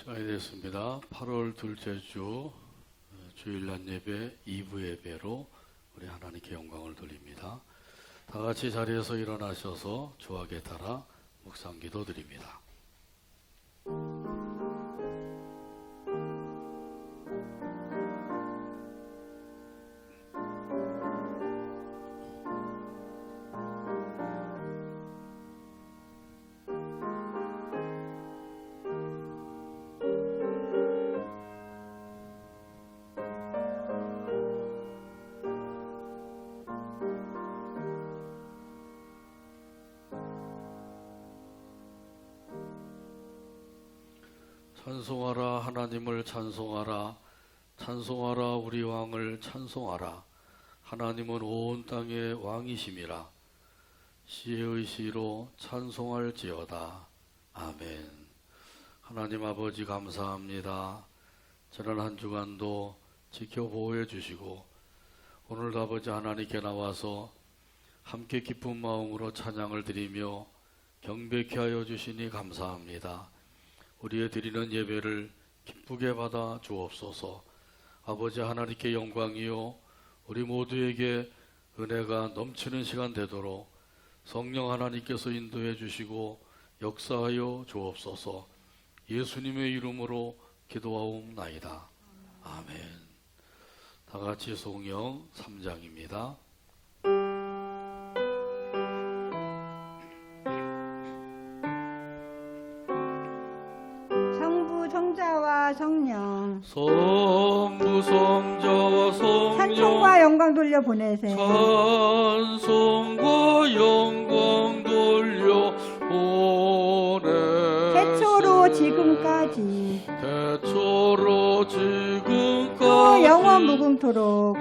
시간이 됐습니다. 8월 둘째 주 주일날 예배 2부 예배로 우리 하나님께 영광을 돌립니다. 다 같이 자리에서 일어나셔서 주악에 따라 묵상 기도 드립니다. 찬송하라 하나님을 찬송하라 찬송하라 우리 왕을 찬송하라 하나님은 온 땅의 왕이심이라 시의 시로 찬송할지어다. 아멘. 하나님 아버지 감사합니다. 지난 한 주간도 지켜보호해 주시고 오늘도 아버지 하나님께 나와서 함께 기쁜 마음으로 찬양을 드리며 경배케 하여 주시니 감사합니다. 우리의 드리는 예배를 기쁘게 받아 주옵소서. 아버지 하나님께 영광이요 우리 모두에게 은혜가 넘치는 시간 되도록 성령 하나님께서 인도해 주시고 역사하여 주옵소서. 예수님의 이름으로 기도하옵나이다. 아멘. 다 같이 성령 3장입니다. 성자와 성령 성부 성자와 성령 찬송과 영광 돌려 보내세. 찬송과 영광 돌려 보내 태초로 지금까지 또 영원 무궁토록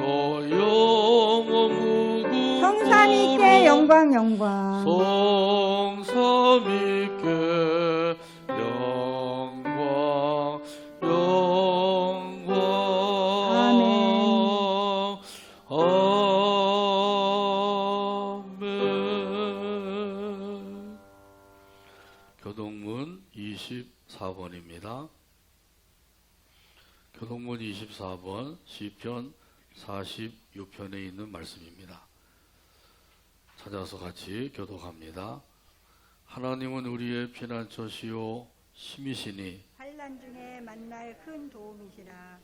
성삼위께 영광 성삼위께 교동문 24번입니다. 교동문 24번 시편 46편에 있는 말씀입니다. 찾아서 같이 교독합니다. 하나님은 우리의 피난처시요 힘이시니 환난 중에 만날 큰 도움이시라.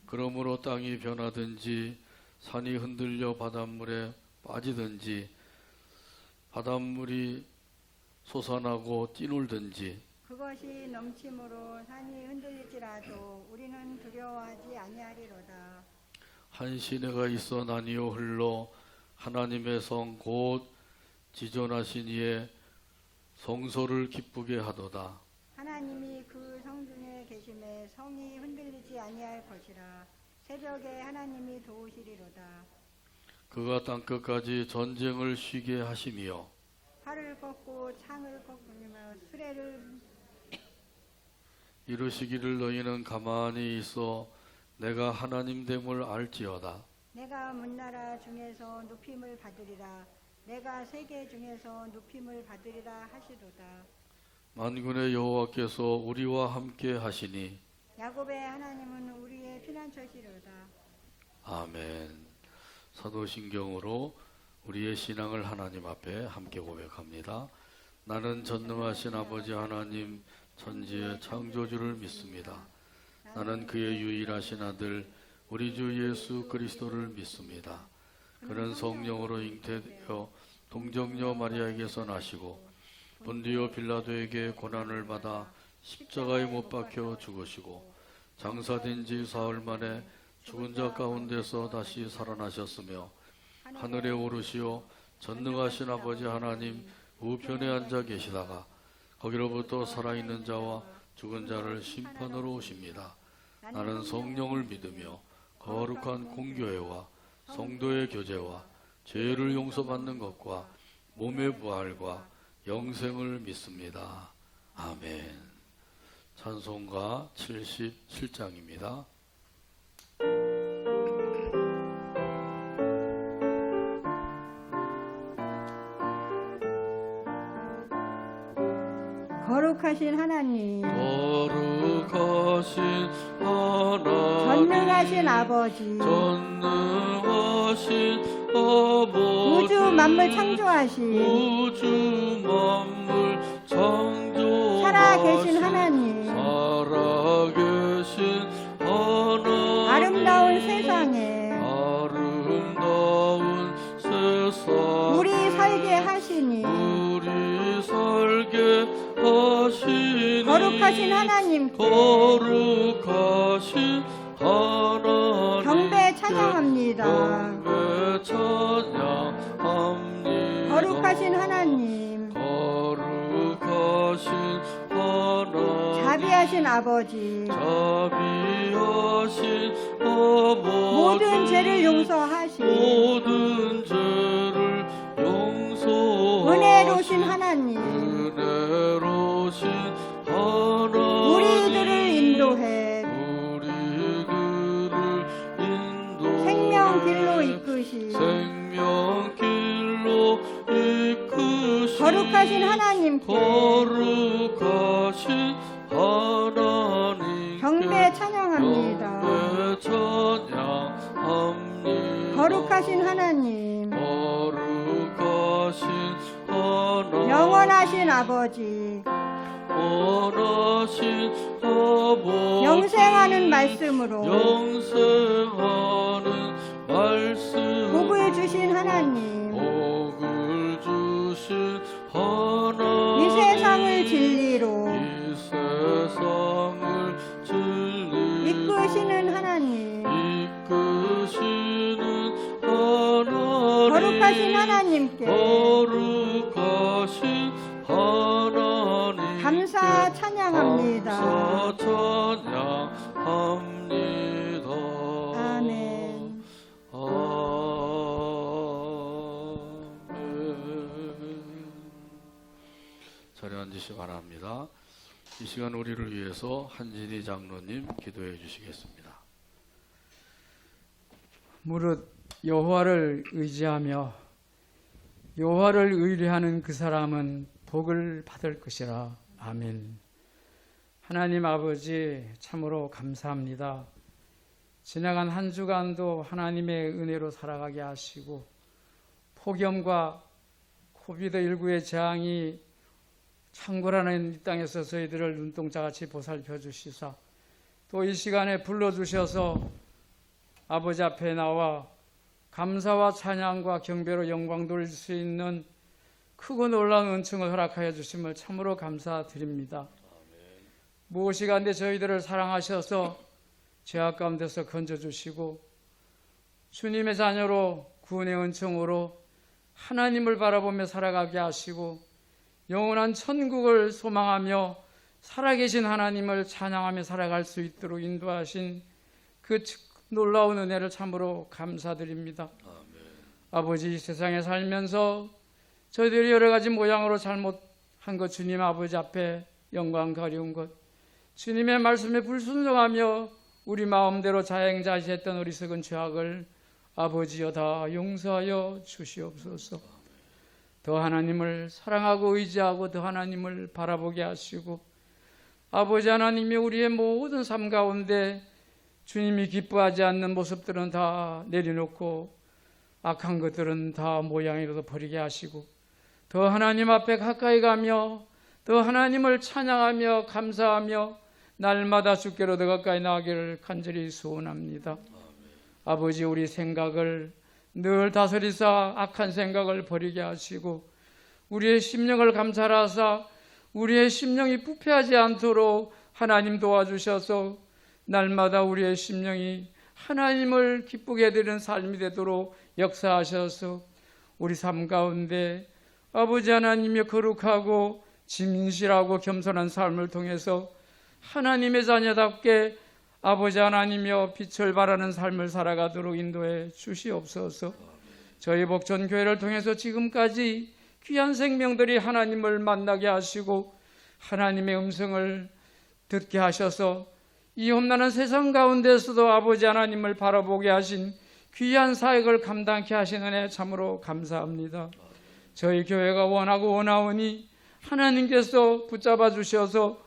그러므로 땅이 변하든지 산이 흔들려 바닷물에 빠지든지 바닷물이 솟아나고 뛰놀든지 그것이 넘침으로 산이 흔들릴지라도 우리는 두려워하지 아니하리로다. 한 시내가 있어 나뉘어 흘러 하나님의 성 곧 지존하신 이의 성소를 기쁘게 하도다. 하나님이 그 성 중에 계심에 성이 흔들리지 아니할 것이라. 새벽에 하나님이 도우시리로다. 그가 땅끝까지 전쟁을 쉬게 하시며 팔을 꺾고 창을 꺾으며 수레를 이루시기를 너희는 가만히 있어 내가 하나님 됨을 알지어다. 내가 문나라 중에서 높임을 받으리라. 내가 세계 중에서 높임을 받으리라 하시도다. 만군의 여호와께서 우리와 함께 하시니 야곱의 하나님은 우리의 피난처시로다. 아멘. 사도신경으로 우리의 신앙을 하나님 앞에 함께 고백합니다. 나는 전능하신 아버지 하나님 천지의 창조주를 믿습니다. 나는 그의 유일하신 아들 우리 주 예수 그리스도를 믿습니다. 그는 성령으로 잉태되어 동정녀 마리아에게서 나시고 본디오 빌라도에게 고난을 받아 십자가에 못 박혀 죽으시고 장사된 지 사흘 만에 죽은 자 가운데서 다시 살아나셨으며 하늘에 오르시어 전능하신 아버지 하나님 우편에 앉아 계시다가 거기로부터 살아있는 자와 죽은 자를 심판으로 오십니다. 나는 성령을 믿으며 거룩한 공교회와 성도의 교제와 죄를 용서받는 것과 몸의 부활과 영생을 믿습니다. 아멘. 찬송가 77장입니다. 거룩하신 하나님, 거룩하신 전능하신 아버지, 전능하신 아버지, 우주 만물 창조하신 우주 만물 창조하신 살아계신 하나님, 살아계신 하나님, 아름다운 세상에 아름다운 세상 우리 살게 하시니 우리 살게 하시니 거룩하신 하나님께 거룩하신 하나님 경배 찬양합니다. 경배 찬양합니다. 거룩하신 하나님, 거룩하신 하나님, 자비하신 아버지, 자비하신 아버지, 모든 죄를 용서하신 모든 죄를 용서하신 은혜로우신 하나님, 은혜로우신 하나님, 우리들을 인도해 생명길로 이끄시 생명길로 이끄시 거룩하신 하나님께 거룩하신 하나님 경배 찬양합니다. 경배 찬양합니다. 거룩하신 하나님, 거룩하신 하나님, 영원하신 아버지, 원하신 아버지, 영생하는 말씀으로 영생하는 말씀, 복을 주신 하나님, 복을 주신 하나님, 이 세상을 진리로 이 세상을 진리로 이끄시는 하나님, 이끄시는 하나님, 거룩하신 하나님께 거룩하신 하나님, 감사 찬양합니다. 감사 찬양합니다. 아멘. 아멘. 자리에 앉으시기 바랍니다. 이 시간 우리를 위해서 한진희 장로님 기도해 주시겠습니다. 무릇 여호와를 의지하며 여호와를 의뢰하는 그 사람은 복을 받을 것이라. 아멘. 하나님 아버지, 참으로 감사합니다. 지나간 한 주간도 하나님의 은혜로 살아가게 하시고 폭염과 코비드19의 재앙이 창궐하는 이 땅에서 저희들을 눈동자같이 보살펴 주시사 또 이 시간에 불러주셔서 아버지 앞에 나와 감사와 찬양과 경배로 영광 돌릴 수 있는 크고 놀라운 은총을 허락하여 주심을 참으로 감사드립니다. 무엇이간데 저희들을 사랑하셔서 죄악 가운데서 건져주시고 주님의 자녀로 구원의 은총으로 하나님을 바라보며 살아가게 하시고 영원한 천국을 소망하며 살아계신 하나님을 찬양하며 살아갈 수 있도록 인도하신 그 놀라운 은혜를 참으로 감사드립니다. 아버지, 이 세상에 살면서 저희들이 여러 가지 모양으로 잘못한 것 주님 아버지 앞에 영광 가리운 것, 주님의 말씀에 불순종하며 우리 마음대로 자행자실했던 어리석은 죄악을 아버지여 다 용서하여 주시옵소서. 더 하나님을 사랑하고 의지하고 더 하나님을 바라보게 하시고 아버지 하나님이 우리의 모든 삶 가운데 주님이 기뻐하지 않는 모습들은 다 내려놓고 악한 것들은 다 모양이라도 버리게 하시고 더 하나님 앞에 가까이 가며 더 하나님을 찬양하며 감사하며 날마다 주께로 더 가까이 나가기를 간절히 소원합니다. 아버지, 우리 생각을 늘 다스리사 악한 생각을 버리게 하시고 우리의 심령을 감찰하사 우리의 심령이 부패하지 않도록 하나님 도와주셔서 날마다 우리의 심령이 하나님을 기쁘게 해드리는 삶이 되도록 역사하셔서 우리 삶 가운데 아버지 하나님의 거룩하고 진실하고 겸손한 삶을 통해서 하나님의 자녀답게 아버지 하나님이여 빛을 발하는 삶을 살아가도록 인도해 주시옵소서. 저희 복전교회를 통해서 지금까지 귀한 생명들이 하나님을 만나게 하시고 하나님의 음성을 듣게 하셔서 이 험난한 세상 가운데서도 아버지 하나님을 바라보게 하신 귀한 사역을 감당케 하신 은혜 참으로 감사합니다. 저희 교회가 원하고 원하오니 하나님께서 붙잡아 주셔서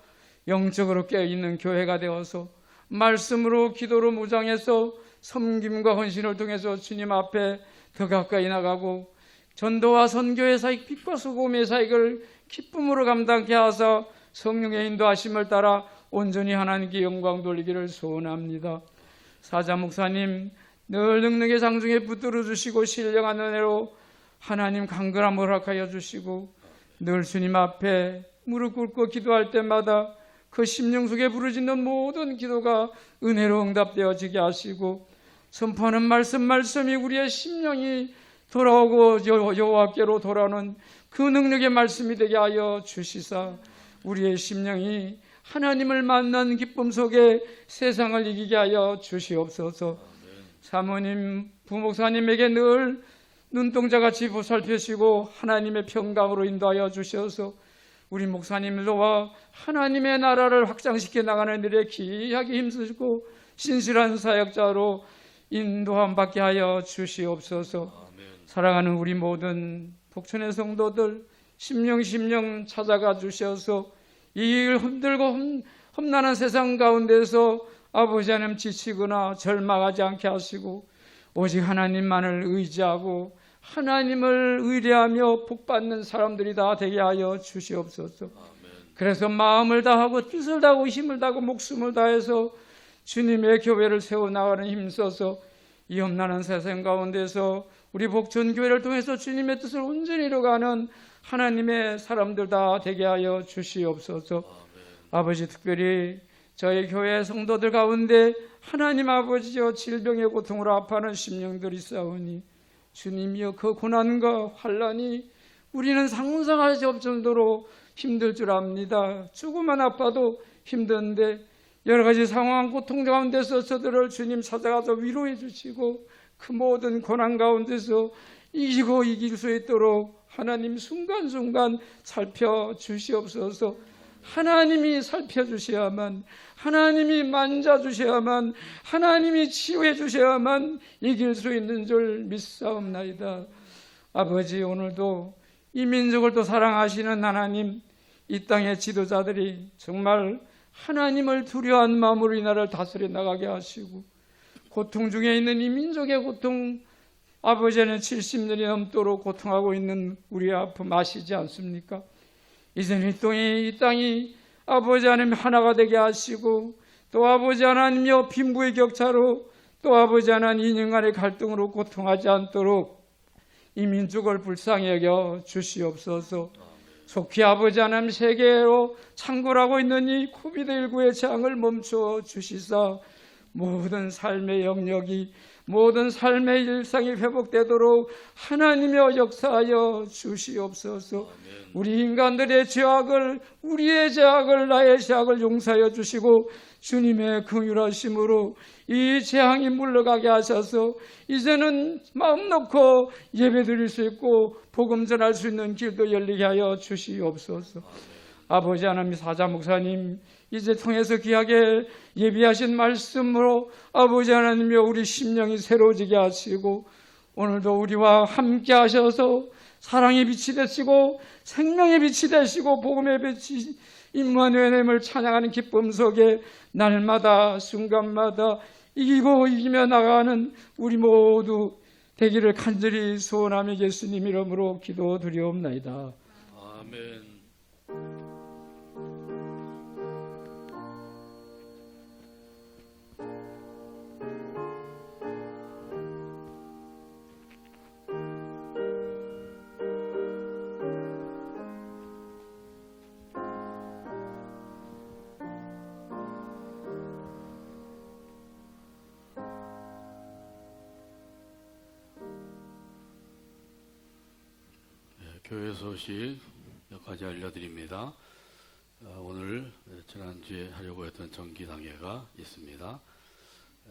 영적으로 깨어있는 교회가 되어서 말씀으로 기도로 무장해서 섬김과 헌신을 통해서 주님 앞에 더 가까이 나가고 전도와 선교의 사역, 빛과 소금의 사역을 기쁨으로 감당케 하사 성령의 인도하심을 따라 온전히 하나님께 영광 돌리기를 소원합니다. 사자 목사님 늘 능력의 장중에 붙들어 주시고 신령한 은혜로 하나님 강건함을 허락하여 주시고 늘 주님 앞에 무릎 꿇고 기도할 때마다 그 심령 속에 부르짖는 모든 기도가 은혜로 응답되어지게 하시고 선포하는 말씀이 우리의 심령이 돌아오고 여호와께로 돌아오는 그 능력의 말씀이 되게 하여 주시사 우리의 심령이 하나님을 만난 기쁨 속에 세상을 이기게 하여 주시옵소서. 사모님, 부목사님에게 늘 눈동자같이 보살펴시고 하나님의 평강으로 인도하여 주셔서 우리 목사님들과 하나님의 나라를 확장시켜 나가는 일에 기하게 힘쓰고 신실한 사역자로 인도함 받게 하여 주시옵소서. 사랑하는 우리 모든 복천의 성도들 심령 찾아가 주셔서 이 일 힘들고 험난한 세상 가운데서 아버지 하나님 지치거나 절망하지 않게 하시고 오직 하나님만을 의지하고 하나님을 의뢰하며 복받는 사람들이 다 되게 하여 주시옵소서. 그래서 마음을 다하고 뜻을 다하고 힘을 다하고 목숨을 다해서 주님의 교회를 세워나가는 힘써서 이 험난한 세상 가운데서 우리 복천교회를 통해서 주님의 뜻을 온전히 이루어가는 하나님의 사람들 다 되게 하여 주시옵소서. 아버지 특별히 저희 교회 성도들 가운데 하나님 아버지여 질병의 고통으로 아파하는 심령들이 있사오니 주님이여 그 고난과 환난이 우리는 상상할 수 없을 정도로 힘들 줄 압니다. 조금만 아파도 힘든데 여러 가지 상황 고통 가운데서 저들을 주님 찾아가서 위로해 주시고 그 모든 고난 가운데서 이기고 이길 수 있도록 하나님 순간순간 살펴주시옵소서. 하나님이 살펴주셔야만, 하나님이 만져주셔야만, 하나님이 치유해 주셔야만 이길 수 있는 줄 믿사옵나이다. 아버지, 오늘도 이 민족을 또 사랑하시는 하나님, 이 땅의 지도자들이 정말 하나님을 두려워한 마음으로 이 나라를 다스려 나가게 하시고 고통 중에 있는 이 민족의 고통, 아버지는 70년이 넘도록 고통하고 있는 우리의 아픔 아시지 않습니까? 이제는 이 땅이 아버지 하나님 하나가 되게 하시고 또 아버지 하나님여 빈부의 격차로 또 아버지 하나님 이념 간의 갈등으로 고통하지 않도록 이 민족을 불쌍히 여겨 주시옵소서. 속히 아버지 하나님 세계로 창궐하고 있는 이 코비드19의 재앙을 멈춰 주시사 모든 삶의 영역이 모든 삶의 일상이 회복되도록 하나님여 역사하여 주시옵소서. 우리 인간들의 죄악을 우리의 죄악을 나의 죄악을 용서하여 주시고 주님의 긍휼하심으로 이 재앙이 물러가게 하셔서 이제는 마음 놓고 예배드릴 수 있고 복음 전할 수 있는 길도 열리게 하여 주시옵소서. 아버지 하나님, 사자 목사님 이제 통해서 귀하게 예비하신 말씀으로 아버지 하나님여 우리 심령이 새로워지게 하시고 오늘도 우리와 함께 하셔서 사랑의 빛이 되시고 생명의 빛이 되시고 복음의 빛이 임마누엘을 찬양하는 기쁨 속에 날마다 순간마다 이기고 이기며 나가는 우리 모두 되기를 간절히 소원하며 예수님 이름으로 기도드리옵나이다. 아멘. 교회 소식 몇 가지 알려드립니다. 오늘 지난주에 하려고 했던 정기당회가 있습니다.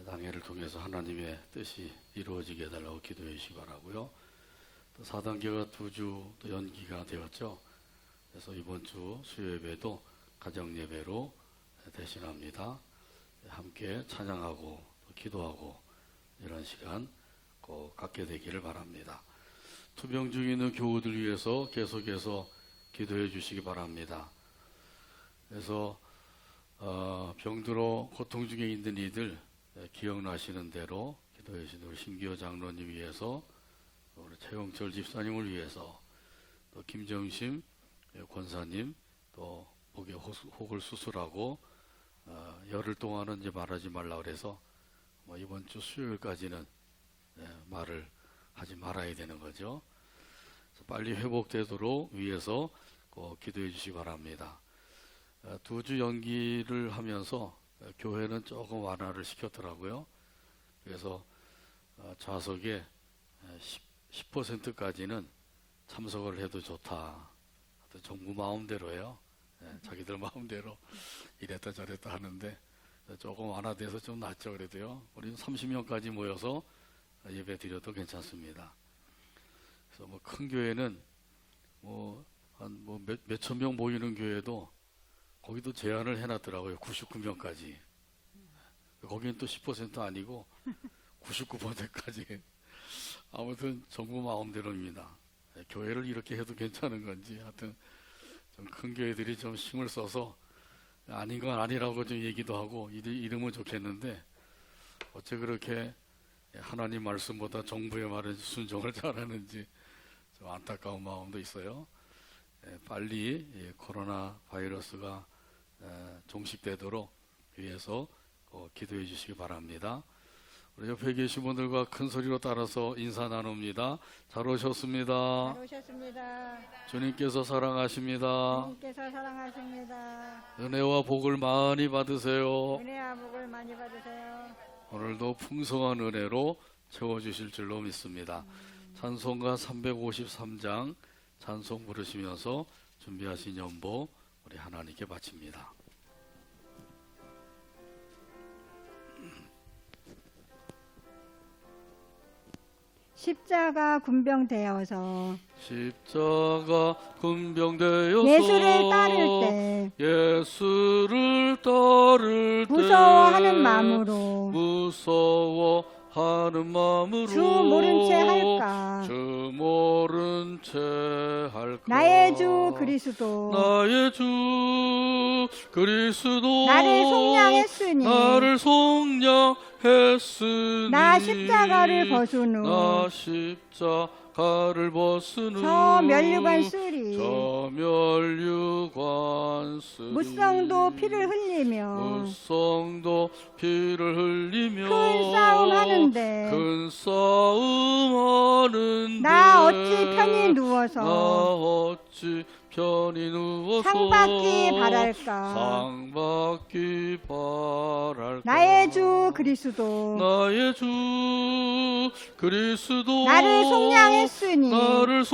당회를 통해서 하나님의 뜻이 이루어지게 해달라고 기도해 주시기 바라고요. 또 4단계가 2주 또 연기가 되었죠. 그래서 이번 주 수요예배도 가정예배로 대신합니다. 함께 찬양하고 또 기도하고 이런 시간 꼭 갖게 되기를 바랍니다. 투병 중에 있는 교우들 위해서 계속해서 기도해 주시기 바랍니다. 그래서 병들어 고통 중에 있는 이들 기억나시는 대로 기도해 주신 우리 신기호 장로님 위해서, 우리 최영철 집사님을 위해서, 또 김정심 권사님, 또 목에 혹을 수술하고 열흘 동안은 이제 말하지 말라 그래서 이번 주 수요일까지는 말을 하지 말아야 되는 거죠. 그래서 빨리 회복되도록 위해서 기도해 주시기 바랍니다. 2주 연기를 하면서 교회는 조금 완화를 시켰더라고요. 그래서 좌석에 10%까지는 참석을 해도 좋다. 정부 마음대로예요. 자기들 마음대로 이랬다 저랬다 하는데 조금 완화돼서 좀 낫죠. 그래도요. 우리는 30명까지 모여서 예배 드려도 괜찮습니다. 그래서 큰 교회는 한 몇천 명 모이는 교회도 거기도 제한을 해놨더라고요. 99명까지. 거기는 또 10% 아니고 99%까지. 아무튼 정부 마음대로입니다. 교회를 이렇게 해도 괜찮은 건지 하여튼 좀 큰 교회들이 좀 힘을 써서 아닌 건 아니라고 좀 얘기도 하고 이러면 좋겠는데 어째 그렇게 하나님 말씀보다 정부의 말에 순종을 잘하는지 좀 안타까운 마음도 있어요. 빨리 코로나 바이러스가 종식되도록 위해서 기도해 주시기 바랍니다. 우리 옆에 계신 분들과 큰 소리로 따라서 인사 나눕니다. 잘 오셨습니다. 잘 오셨습니다. 주님께서 사랑하십니다. 주님께서 사랑하십니다. 은혜와 복을 많이 받으세요. 은혜와 복을 많이 받으세요. 오늘도 풍성한 은혜로 채워주실 줄로 믿습니다. 찬송가 353장 찬송 부르시면서 준비하신 연보 우리 하나님께 바칩니다. 십자가 군병되어서 십자가 군병되어서 예수를 따를 때 예수를 따를 때 무서워하는 마음으로 무서워하는 마음으로 주 모른 채 할까 주 모른 채 할까 나의 주 그리스도 나의 주 그리스도 나를 속량했으니 나를 속량했으니 나 십자가를 벗은 후 나 십자가를 벗은 후 저 면류관 쓰리 저 면류관 쓰리 무성도 피를 흘리며 무성도 피를 흘리며 큰 싸움 하는데 큰 싸움 하는데 나 어찌 편히 나 누워서 어찌 편히 누워서 상 받기 바랄까 상 받기 바랄까 나의 주 그리스도 나의 주 그리스도 나를 속량했으니 나를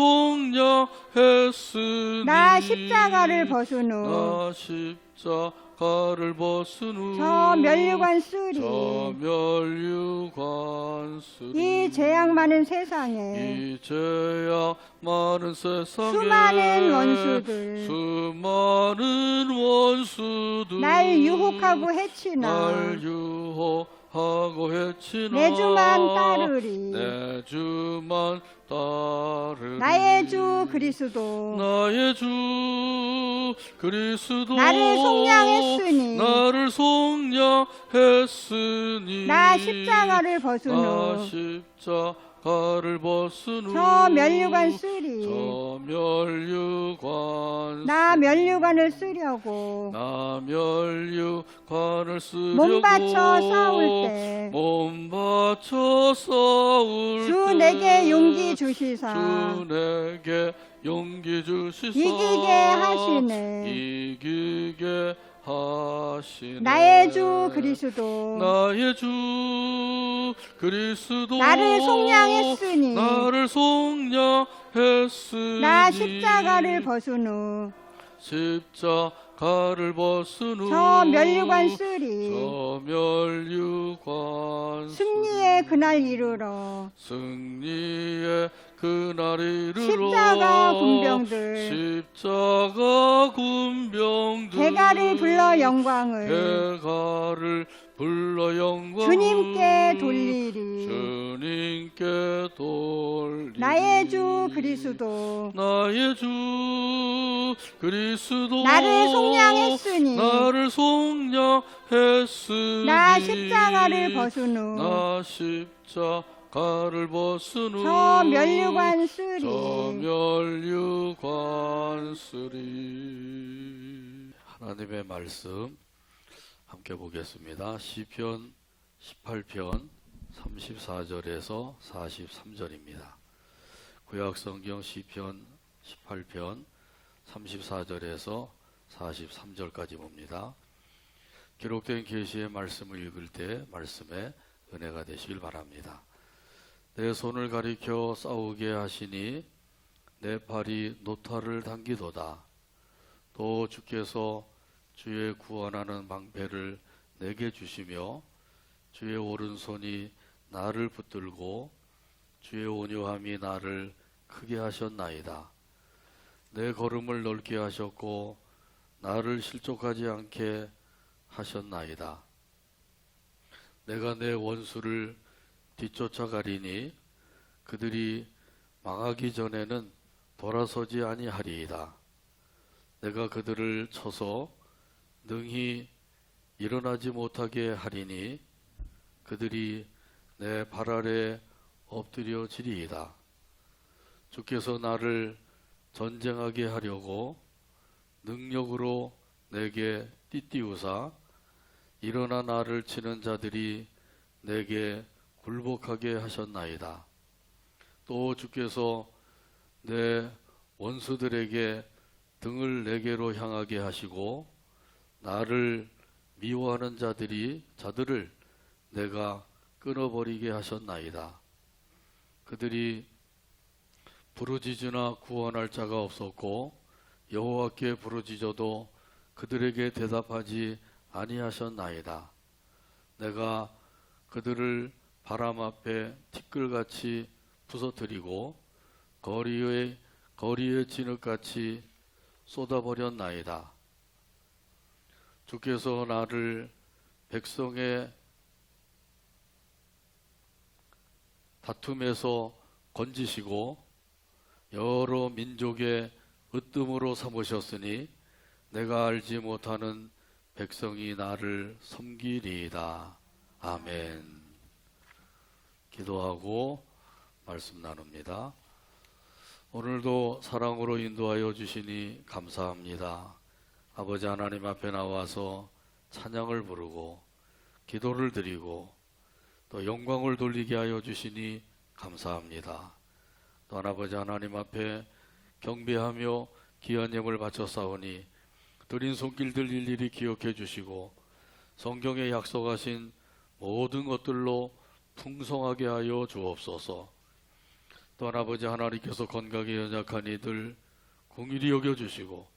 속량했으니 나 십자가를 벗은 후 나 십자가를 벗은 후 저 면류관 쓰리 저 면류관 쓰리 이 죄악 많은 세상에 이 죄악 많은 세상에 수많은 원수들 수많은 원수들 날 유혹하고 해치나 날 유혹하고 해치나 내 주만 따르리 내 주만 따르리 나의 주 그리스도 나의 주 그리스도 나를 속량했으니 나를 속량했으니 나 십자가를 벗은 나 후 십자가를 벗은 후 저 면류관 쓰리 저 면류관 나 면류관을 쓰려고 나 면류관을 쓰려고 몸 바쳐 싸울 때 몸 바쳐 싸울 주 때 내게 용기 주시사 주 내게 용기 주시사 이기게 하시네 이기게 하시네 나의 주 그리스도 나의 주 그리스도 나를 속량했으니 나를 속량했으니 나 십자가를 벗은 후 십자가를 벗은 후 저 면류관 쓰리 저 면류관 승리의 그날 이르러 승리의 그날에 이르러 십자가 군병들 십자가 군병들 대가를 불러 영광을 대가를 불러 영광을 주님께 돌리리. 주님께 돌리리. 나의 주 그리스도 나의 주 그리스도 나를 속량했으니 나를 속량했으니 나 십자가를 벗은 후 나 십자가를 벗은 후 저 면류관 쓰리. 저 면류관 쓰리. 하나님의 말씀 함께 보겠습니다. 시편 18편 34절에서 43절입니다. 구약성경 시편 18편 34절에서 43절까지 봅니다. 기록된 계시의 말씀을 읽을 때 말씀에 은혜가 되시길 바랍니다. 내 손을 가리켜 싸우게 하시니 내 팔이 노타를 당기도다. 또 주께서 주의 구원하는 방패를 내게 주시며 주의 오른손이 나를 붙들고 주의 온유함이 나를 크게 하셨나이다. 내 걸음을 넓게 하셨고 나를 실족하지 않게 하셨나이다. 내가 내 원수를 뒤쫓아가리니 그들이 망하기 전에는 돌아서지 아니하리이다. 내가 그들을 쳐서 능히 일어나지 못하게 하리니 그들이 내 발 아래 엎드려지리이다. 주께서 나를 전쟁하게 하려고 능력으로 내게 띠띠우사 일어나 나를 치는 자들이 내게 굴복하게 하셨나이다. 또 주께서 내 원수들에게 등을 내게로 향하게 하시고 나를 미워하는 자들을 내가 끊어버리게 하셨나이다. 그들이 부르짖으나 구원할 자가 없었고 여호와께 부르짖어도 그들에게 대답하지 아니하셨나이다. 내가 그들을 바람 앞에 티끌같이 부서뜨리고 거리에 진흙같이 쏟아버렸나이다. 주께서 나를 백성의 다툼에서 건지시고 여러 민족의 으뜸으로 삼으셨으니 내가 알지 못하는 백성이 나를 섬기리이다. 아멘. 기도하고 말씀 나눕니다. 오늘도 사랑으로 인도하여 주시니 감사합니다. 아버지 하나님 앞에 나와서 찬양을 부르고 기도를 드리고 또 영광을 돌리게 하여 주시니 감사합니다. 또한 아버지 하나님 앞에 경배하며 귀한 예물 바쳐 싸우니 드린 손길들 일일이 기억해 주시고 성경에 약속하신 모든 것들로 풍성하게 하여 주옵소서. 또한 아버지 하나님께서 건강에 연약한 이들 긍휼히 여겨주시고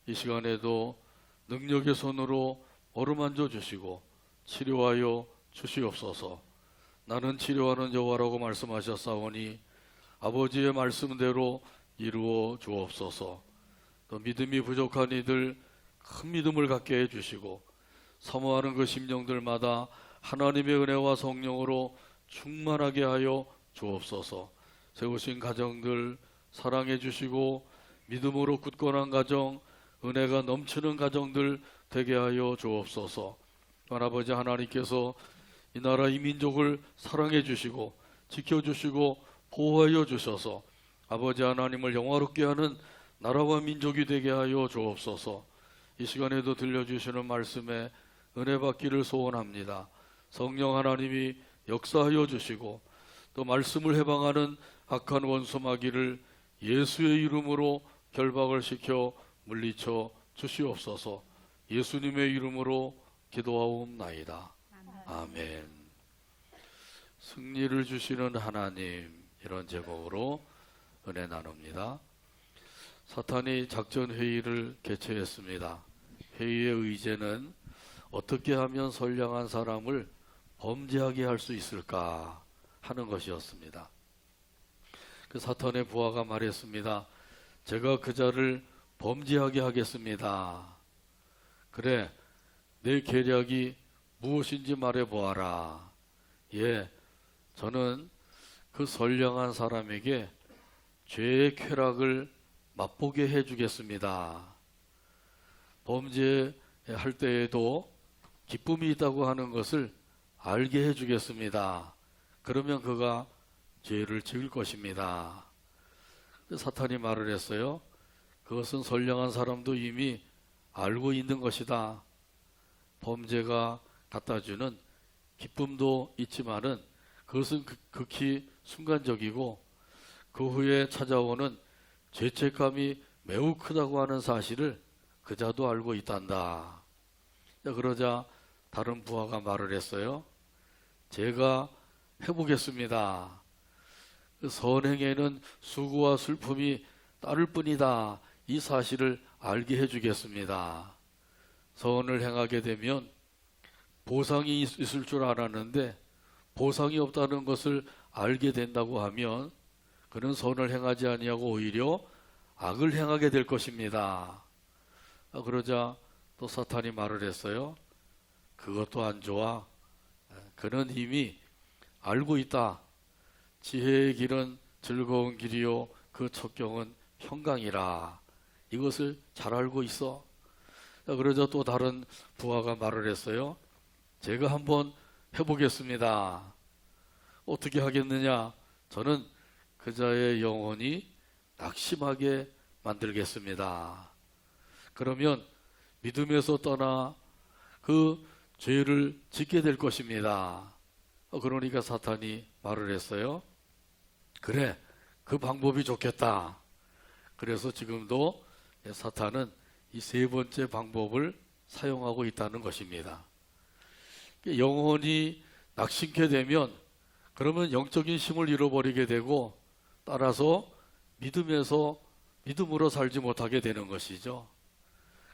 이 시간에도 능력의 손으로 어루만져 주시고 치료하여 주시옵소서. 나는 치료하는 여호와라고 말씀하셨사오니 아버지의 말씀대로 이루어 주옵소서. 또 믿음이 부족한 이들 큰 믿음을 갖게 해주시고 사모하는 그 심령들마다 하나님의 은혜와 성령으로 충만하게 하여 주옵소서. 세우신 가정들 사랑해 주시고 믿음으로 굳건한 가정, 은혜가 넘치는 가정들 되게 하여 주옵소서. 또한 아버지 하나님께서 이 나라 이 민족을 사랑해 주시고 지켜주시고 보호하여 주셔서 아버지 하나님을 영화롭게 하는 나라와 민족이 되게 하여 주옵소서. 이 시간에도 들려주시는 말씀에 은혜 받기를 소원합니다. 성령 하나님이 역사하여 주시고 또 말씀을 해방하는 악한 원수 마귀를 예수의 이름으로 결박을 시켜 물리쳐 주시옵소서. 예수님의 이름으로 기도하옵나이다. 아멘. 승리를 주시는 하나님, 이런 제목으로 은혜 나눕니다. 사탄이 작전 회의를 개최했습니다. 회의의 의제는 어떻게 하면 선량한 사람을 범죄하게 할 수 있을까 하는 것이었습니다. 그 사탄의 부하가 말했습니다. 제가 그자를 범죄하게 하겠습니다. 그래, 내 계략이 무엇인지 말해보아라. 예, 저는 그 선량한 사람에게 죄의 쾌락을 맛보게 해주겠습니다. 범죄할 때에도 기쁨이 있다고 하는 것을 알게 해주겠습니다. 그러면 그가 죄를 지을 것입니다. 사탄이 말을 했어요. 그것은 선량한 사람도 이미 알고 있는 것이다. 범죄가 갖다주는 기쁨도 있지만은 그것은 극히 순간적이고 그 후에 찾아오는 죄책감이 매우 크다고 하는 사실을 그자도 알고 있단다. 그러자 다른 부하가 말을 했어요. 제가 해보겠습니다. 그 선행에는 수고와 슬픔이 따를 뿐이다. 이 사실을 알게 해주겠습니다. 선을 행하게 되면 보상이 있을 줄 알았는데 보상이 없다는 것을 알게 된다고 하면 그는 선을 행하지 아니하고 오히려 악을 행하게 될 것입니다. 그러자 또 사탄이 말을 했어요. 그것도 안 좋아. 그는 이미 알고 있다. 지혜의 길은 즐거운 길이요 그 첩경은 평강이라. 이것을 잘 알고 있어. 그러자 또 다른 부하가 말을 했어요. 제가 한번 해보겠습니다. 어떻게 하겠느냐? 저는 그자의 영혼이 낙심하게 만들겠습니다. 그러면 믿음에서 떠나 그 죄를 짓게 될 것입니다. 그러니까 사탄이 말을 했어요. 그래, 그 방법이 좋겠다. 그래서 지금도 사탄은 이 세 번째 방법을 사용하고 있다는 것입니다. 영혼이 낙심케 되면 그러면 영적인 힘을 잃어버리게 되고 따라서 믿음으로 살지 못하게 되는 것이죠.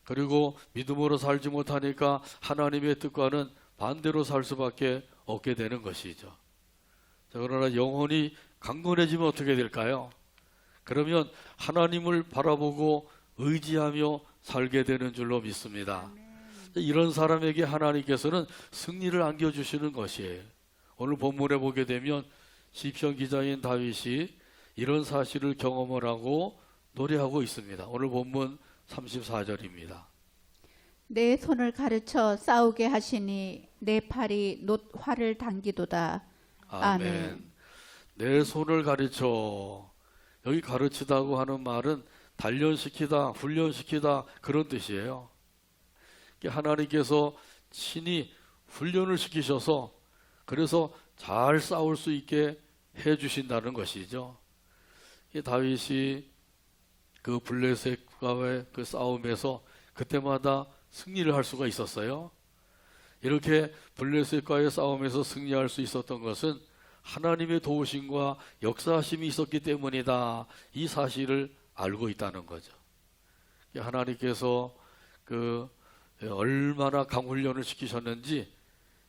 그리고 믿음으로 살지 못하니까 하나님의 뜻과는 반대로 살 수밖에 없게 되는 것이죠. 자, 그러나 영혼이 강건해지면 어떻게 될까요? 그러면 하나님을 바라보고 의지하며 살게 되는 줄로 믿습니다. 이런 사람에게 하나님께서는 승리를 안겨주시는 것이에요. 오늘 본문에 보게 되면 시편 기자인 다윗이 이런 사실을 경험을 하고 노래하고 있습니다. 오늘 본문 34절입니다. 내 손을 가르쳐 싸우게 하시니 내 팔이 놋 활을 당기도다. 아멘. 내 손을 가르쳐. 여기 가르치다고 하는 말은 단련시키다, 훈련시키다 그런 뜻이에요. 하나님께서 친히 훈련을 시키셔서 그래서 잘 싸울 수 있게 해주신다는 것이죠. 다윗이 그 블레셋과의 그 싸움에서 그때마다 승리를 할 수가 있었어요. 이렇게 블레셋과의 싸움에서 승리할 수 있었던 것은 하나님의 도우심과 역사하심이 있었기 때문이다. 이 사실을 알고 있다는 거죠. 하나님께서 그 얼마나 강훈련을 시키셨는지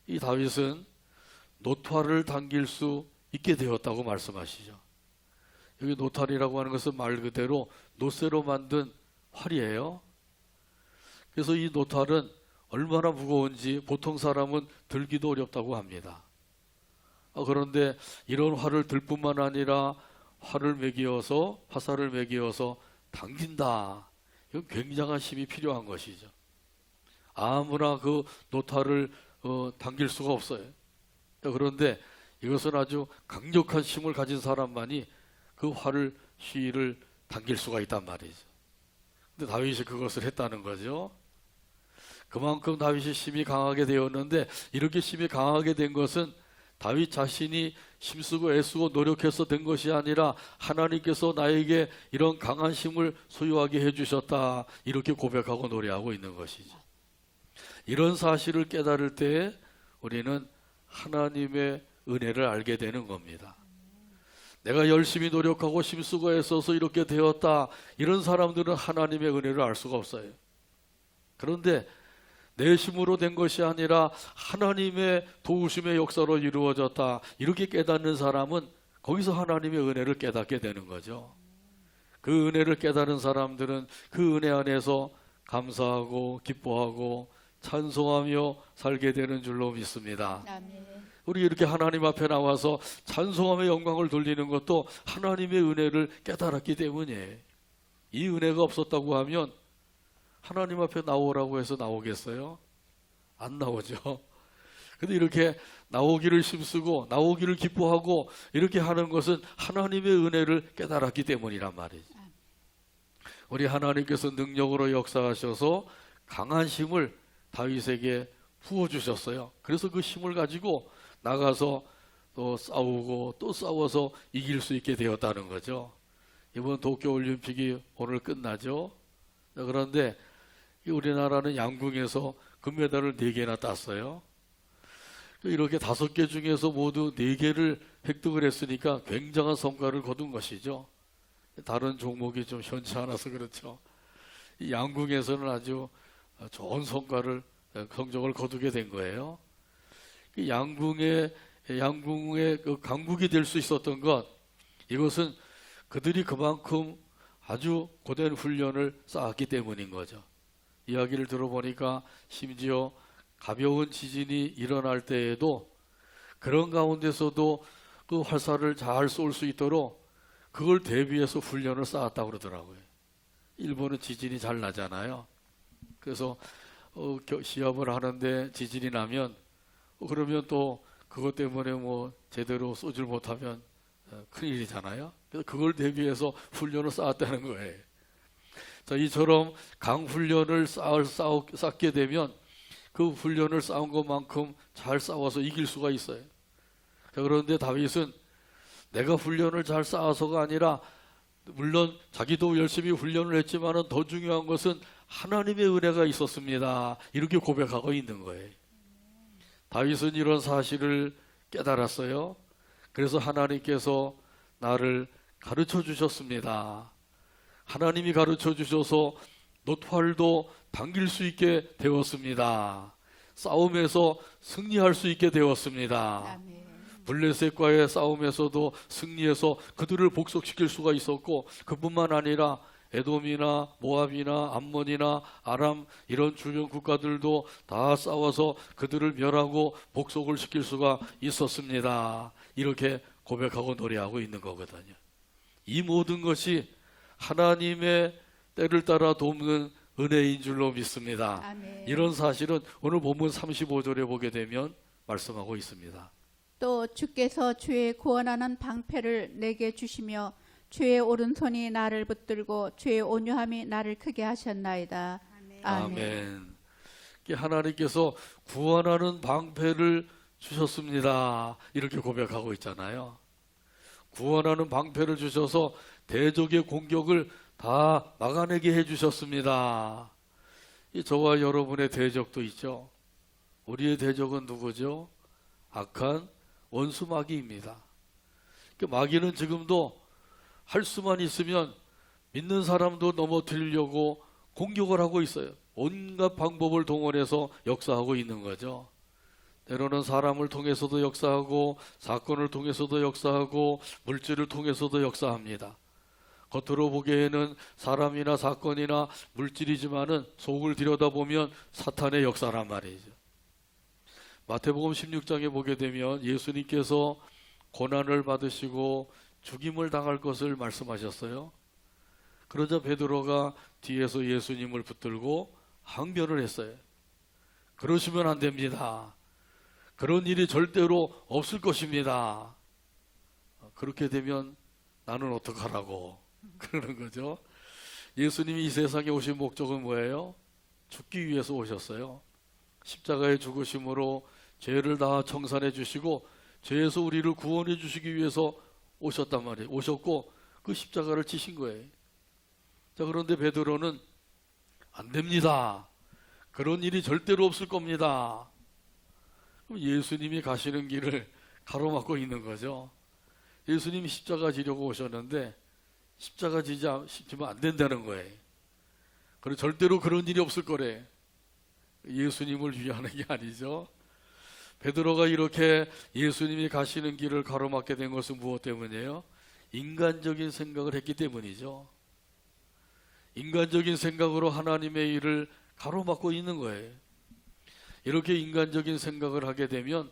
이 다윗은 노탈을 당길 수 있게 되었다고 말씀하시죠. 여기 노탈이라고 하는 것은 말 그대로 노쇠로 만든 활이에요. 그래서 이 노탈은 얼마나 무거운지 보통 사람은 들기도 어렵다고 합니다. 그런데 이런 활을 들 뿐만 아니라 화살을 매기어서 당긴다. 이건 굉장한 힘이 필요한 것이죠. 아무나 그 노탈을 당길 수가 없어요. 그런데 이것은 아주 강력한 힘을 가진 사람만이 그 활을 시위를 당길 수가 있단 말이죠. 근데 다윗이 그것을 했다는 거죠. 그만큼 다윗이 힘이 강하게 되었는데 이렇게 힘이 강하게 된 것은 다윗 자신이 힘쓰고 애쓰고 노력해서 된 것이 아니라 하나님께서 나에게 이런 강한 힘을 소유하게 해주셨다. 이렇게 고백하고 노래하고 있는 것이죠. 이런 사실을 깨달을 때 우리는 하나님의 은혜를 알게 되는 겁니다. 내가 열심히 노력하고 힘쓰고 애써서 이렇게 되었다. 이런 사람들은 하나님의 은혜를 알 수가 없어요. 그런데 내 힘으로 된 것이 아니라 하나님의 도우심의 역사로 이루어졌다. 이렇게 깨닫는 사람은 거기서 하나님의 은혜를 깨닫게 되는 거죠. 그 은혜를 깨달은 사람들은 그 은혜 안에서 감사하고 기뻐하고 찬송하며 살게 되는 줄로 믿습니다. 아멘. 우리 이렇게 하나님 앞에 나와서 찬송하며 영광을 돌리는 것도 하나님의 은혜를 깨달았기 때문이에요. 이 은혜가 없었다고 하면 하나님 앞에 나오라고 해서 나오겠어요? 안 나오죠. 근데 이렇게 나오기를 힘쓰고 나오기를 기뻐하고 이렇게 하는 것은 하나님의 은혜를 깨달았기 때문이란 말이죠. 우리 하나님께서 능력으로 역사하셔서 강한 힘을 다윗에게 부어주셨어요. 그래서 그 힘을 가지고 나가서 또 싸우고 또 싸워서 이길 수 있게 되었다는 거죠. 이번 도쿄올림픽이 오늘 끝나죠. 그런데 우리나라는 양궁에서 금메달을 4개나 땄어요. 이렇게 5개 중에서 모두 4개를 획득을 했으니까 굉장한 성과를 거둔 것이죠. 다른 종목이 좀 현치 않아서 그렇죠. 이 양궁에서는 아주 좋은 성적을 거두게 된 거예요. 양궁의 그 강국이 될 수 있었던 것, 이것은 그들이 그만큼 아주 고된 훈련을 쌓았기 때문인 거죠. 이야기를 들어보니까 심지어 가벼운 지진이 일어날 때에도 그런 가운데서도 그 활사를 잘 쏠 수 있도록 그걸 대비해서 훈련을 쌓았다고 그러더라고요. 일본은 지진이 잘 나잖아요. 그래서 시합을 하는데 지진이 나면 그러면 또 그것 때문에 뭐 제대로 쏘질 못하면 큰일이잖아요. 그래서 그걸 대비해서 훈련을 쌓았다는 거예요. 자, 이처럼 강훈련을 쌓게 되면 그 훈련을 쌓은 것만큼 잘 싸워서 이길 수가 있어요. 자, 그런데 다윗은 내가 훈련을 잘 쌓아서가 아니라 물론 자기도 열심히 훈련을 했지만은 더 중요한 것은 하나님의 은혜가 있었습니다. 이렇게 고백하고 있는 거예요. 다윗은 이런 사실을 깨달았어요. 그래서 하나님께서 나를 가르쳐 주셨습니다. 하나님이 가르쳐 주셔서 놋활도 당길 수 있게 되었습니다. 싸움에서 승리할 수 있게 되었습니다. 아멘. 블레셋과의 싸움에서도 승리해서 그들을 복속시킬 수가 있었고, 그뿐만 아니라 에돔이나 모압이나 암몬이나 아람 이런 주변 국가들도 다 싸워서 그들을 멸하고 복속을 시킬 수가 있었습니다. 이렇게 고백하고 노래하고 있는 거거든요. 이 모든 것이 하나님의 때를 따라 돕는 은혜인 줄로 믿습니다. 아멘. 이런 사실은 오늘 본문 35절에 보게 되면 말씀하고 있습니다. 또 주께서 주의 구원하는 방패를 내게 주시며 주의 오른손이 나를 붙들고 주의 온유함이 나를 크게 하셨나이다. 아멘. 아멘. 하나님께서 구원하는 방패를 주셨습니다. 이렇게 고백하고 있잖아요. 구원하는 방패를 주셔서 대적의 공격을 다 막아내게 해주셨습니다. 저와 여러분의 대적도 있죠. 우리의 대적은 누구죠? 악한 원수 마귀입니다. 마귀는 지금도 할 수만 있으면 믿는 사람도 넘어뜨리려고 공격을 하고 있어요. 온갖 방법을 동원해서 역사하고 있는 거죠. 때로는 사람을 통해서도 역사하고 사건을 통해서도 역사하고 물질을 통해서도 역사합니다. 겉으로 보기에는 사람이나 사건이나 물질이지만은 속을 들여다보면 사탄의 역사란 말이죠. 마태복음 16장에 보게 되면 예수님께서 고난을 받으시고 죽임을 당할 것을 말씀하셨어요. 그러자 베드로가 뒤에서 예수님을 붙들고 항변을 했어요. 그러시면 안 됩니다. 그런 일이 절대로 없을 것입니다. 그렇게 되면 나는 어떡하라고 그러는 거죠. 예수님이 이 세상에 오신 목적은 뭐예요? 죽기 위해서 오셨어요. 십자가의 죽으심으로 죄를 다 청산해 주시고 죄에서 우리를 구원해 주시기 위해서 오셨단 말이에요. 오셨고 그 십자가를 지신 거예요. 자, 그런데 베드로는 안 됩니다. 그런 일이 절대로 없을 겁니다. 그럼 예수님이 가시는 길을 가로막고 있는 거죠. 예수님이 십자가 지려고 오셨는데 십자가 지면 안 된다는 거예요. 그리고 절대로 그런 일이 없을 거래. 예수님을 위하는 게 아니죠. 베드로가 이렇게 예수님이 가시는 길을 가로막게 된 것은 무엇 때문이에요? 인간적인 생각을 했기 때문이죠. 인간적인 생각으로 하나님의 일을 가로막고 있는 거예요. 이렇게 인간적인 생각을 하게 되면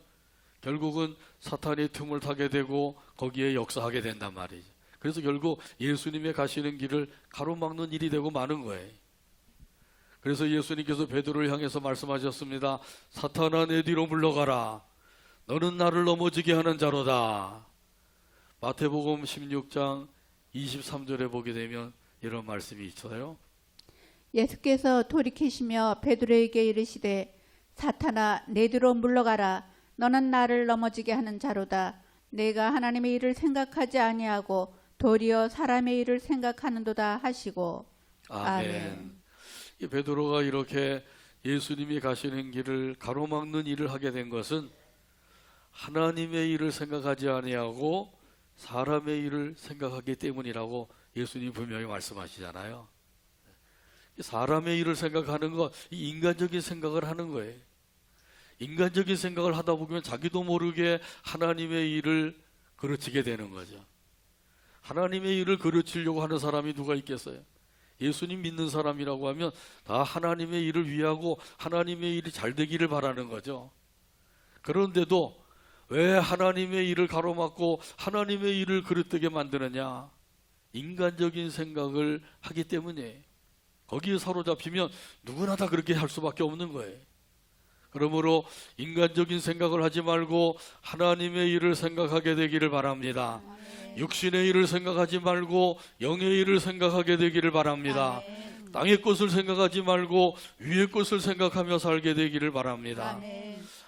결국은 사탄이 틈을 타게 되고 거기에 역사하게 된단 말이죠. 그래서 결국 예수님의 가시는 길을 가로막는 일이 되고 마는 거예요. 그래서 예수님께서 베드로를 향해서 말씀하셨습니다. 사탄아, 내 뒤로 물러가라. 너는 나를 넘어지게 하는 자로다. 마태복음 16장 23절에 보게 되면 이런 말씀이 있어요. 예수께서 돌이키시며 베드로에게 이르시되 사탄아 내 뒤로 물러가라. 너는 나를 넘어지게 하는 자로다. 내가 하나님의 일을 생각하지 아니하고 도리어 사람의 일을 생각하는도다 하시고. 아멘. 이 베드로가 이렇게 예수님이 가시는 길을 가로막는 일을 하게 된 것은 하나님의 일을 생각하지 아니하고 사람의 일을 생각하기 때문이라고 예수님 분명히 말씀하시잖아요. 사람의 일을 생각하는 것, 이 인간적인 생각을 하는 거예요. 인간적인 생각을 하다 보면 자기도 모르게 하나님의 일을 그르치게 되는 거죠. 하나님의 일을 그르치려고 하는 사람이 누가 있겠어요? 예수님 믿는 사람이라고 하면 다 하나님의 일을 위하고 하나님의 일이 잘 되기를 바라는 거죠. 그런데도 왜 하나님의 일을 가로막고 하나님의 일을 그릇되게 만드느냐? 인간적인 생각을 하기 때문에 거기에 사로잡히면 누구나 다 그렇게 할 수밖에 없는 거예요. 그러므로 인간적인 생각을 하지 말고 하나님의 일을 생각하게 되기를 바랍니다. 육신의 일을 생각하지 말고 영의 일을 생각하게 되기를 바랍니다. 땅의 것을 생각하지 말고 위의 것을 생각하며 살게 되기를 바랍니다.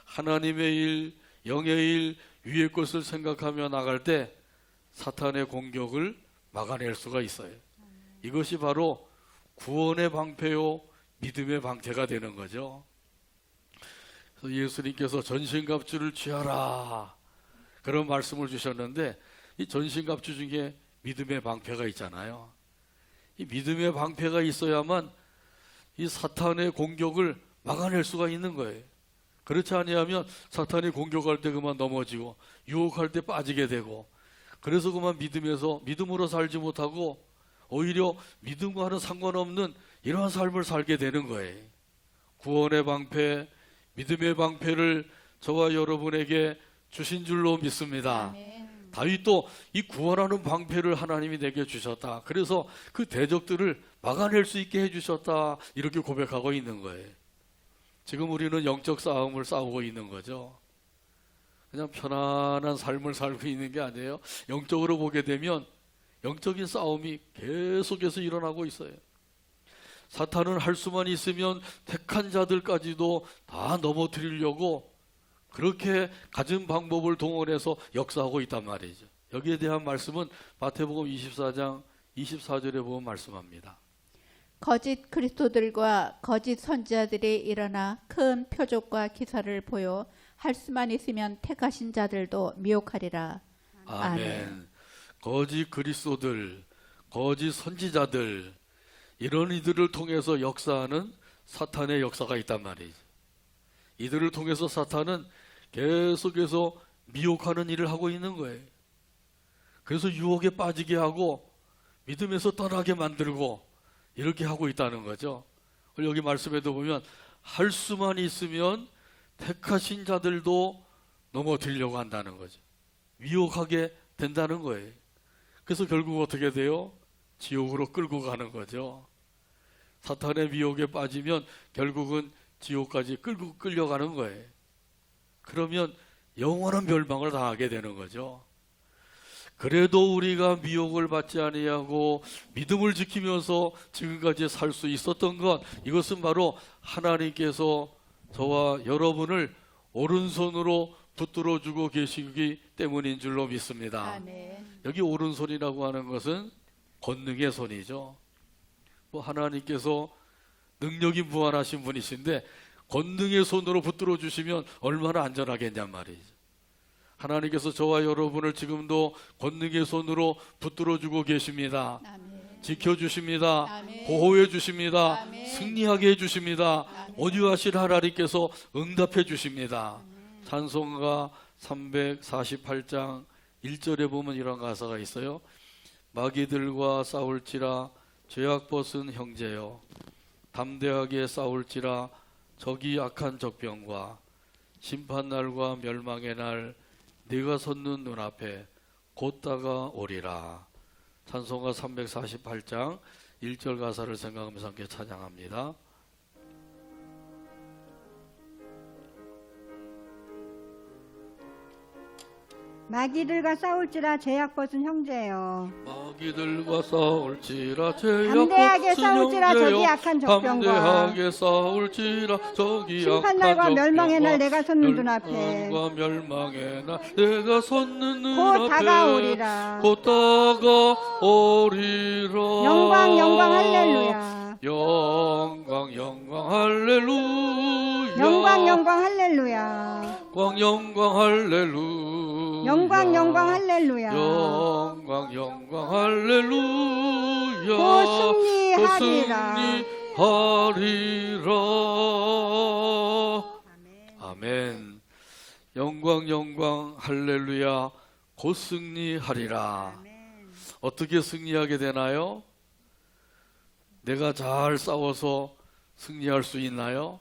하나님의 일, 영의 일, 위의 것을 생각하며 나갈 때 사탄의 공격을 막아낼 수가 있어요. 이것이 바로 구원의 방패요 믿음의 방패가 되는 거죠. 그래서 예수님께서 전신갑주를 취하라 그런 말씀을 주셨는데 이 전신갑주 중에 믿음의 방패가 있잖아요. 이 믿음의 방패가 있어야만 이 사탄의 공격을 막아낼 수가 있는 거예요. 그렇지 아니하면 사탄이 공격할 때 그만 넘어지고 유혹할 때 빠지게 되고 그래서 그만 믿음으로 살지 못하고 오히려 믿음과는 상관없는 이러한 삶을 살게 되는 거예요. 구원의 방패, 믿음의 방패를 저와 여러분에게 주신 줄로 믿습니다. 다윗도 이 구원하는 방패를 하나님이 내게 주셨다. 그래서 그 대적들을 막아낼 수 있게 해주셨다. 이렇게 고백하고 있는 거예요. 지금 우리는 영적 싸움을 싸우고 있는 거죠. 그냥 편안한 삶을 살고 있는 게 아니에요. 영적으로 보게 되면 영적인 싸움이 계속해서 일어나고 있어요. 사탄은 할 수만 있으면 택한 자들까지도 다 넘어뜨리려고 그렇게 가진 방법을 동원해서 역사하고 있단 말이죠. 여기에 대한 말씀은 마태복음 24장 24절에 보면 말씀합니다. 거짓 그리스도들과 거짓 선지자들이 일어나 큰 표적과 기사를 보여 할 수만 있으면 택하신 자들도 미혹하리라. 아멘. 거짓 그리스도들, 거짓 선지자들 이런 이들을 통해서 역사하는 사탄의 역사가 있단 말이죠. 이들을 통해서 사탄은 계속해서 미혹하는 일을 하고 있는 거예요. 그래서 유혹에 빠지게 하고 믿음에서 떠나게 만들고 이렇게 하고 있다는 거죠. 여기 말씀에도 보면 할 수만 있으면 택하신 자들도 넘어뜨리려고 한다는 거죠. 미혹하게 된다는 거예요. 그래서 결국 어떻게 돼요? 지옥으로 끌고 가는 거죠. 사탄의 미혹에 빠지면 결국은 지옥까지 끌려가는 거예요. 그러면 영원한 멸망을 당하게 되는 거죠. 그래도 우리가 미혹을 받지 아니하고 믿음을 지키면서 지금까지 살 수 있었던 것, 이것은 바로 하나님께서 저와 여러분을 오른손으로 붙들어주고 계시기 때문인 줄로 믿습니다. 아멘. 여기 오른손이라고 하는 것은 권능의 손이죠. 하나님께서 능력이 무한하신 분이신데 권능의 손으로 붙들어 주시면 얼마나 안전하겠냔 말이죠. 하나님께서 저와 여러분을 지금도 권능의 손으로 붙들어 주고 계십니다. 아멘. 지켜주십니다. 아멘. 보호해 주십니다. 아멘. 승리하게 해주십니다. 아멘. 온유하신 하나님께서 응답해 주십니다. 찬송가 348장 1절에 보면 이런 가사가 있어요. 마귀들과 싸울지라 죄악 벗은 형제여, 담대하게 싸울지라 적이 악한 적병과 심판날과 멸망의 날 네가 섰는 눈앞에 곧 다가오리라. 찬송가 348장 1절 가사를 생각하면서 함께 찬양합니다. 마귀들과 싸울지라 죄악 벗은 형제여, 마귀들과 싸울지라 죄악 담대하게 벗은 싸울지라 형제여, 적이 악한 적병과 담대하게 싸울지라 적이 심판날과 악한 멸망의 날 적병과 내가 섰는 눈앞에 멸망과 멸망의 날 내가 섰는 곧 눈앞에 다가오리라. 곧 다가오리라. 영광 영광 할렐루야. 영광 영광 할렐루야. 영광 영광 할렐루야. 영광 영광 할렐루야. 영광 영광 할렐루야. 영광 영광 할렐루야. 곧 승리하리라. 승리하리라. 아멘. 영광 영광 할렐루야. 곧 승리하리라. 어떻게 승리하게 되나요? 내가 잘 싸워서 승리할 수 있나요?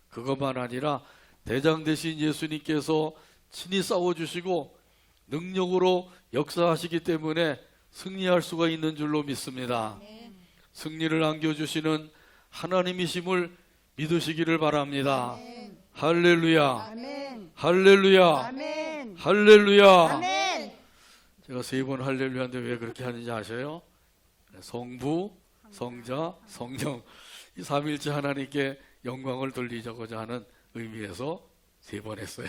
그것만 아니라 대장 되신 예수님께서 친히 싸워주시고 능력으로 역사하시기 때문에 승리할 수가 있는 줄로 믿습니다. 승리를 안겨주시는 하나님이심을 믿으시기를 바랍니다. 할렐루야. 아멘. 할렐루야. 아멘. 할렐루야. 아멘. 제가 3번 할렐루야인데 왜 그렇게 하는지 아세요? 성부, 성자, 성령 이 삼위일체 하나님께 영광을 돌리자고자 하는 의미에서 3번 했어요.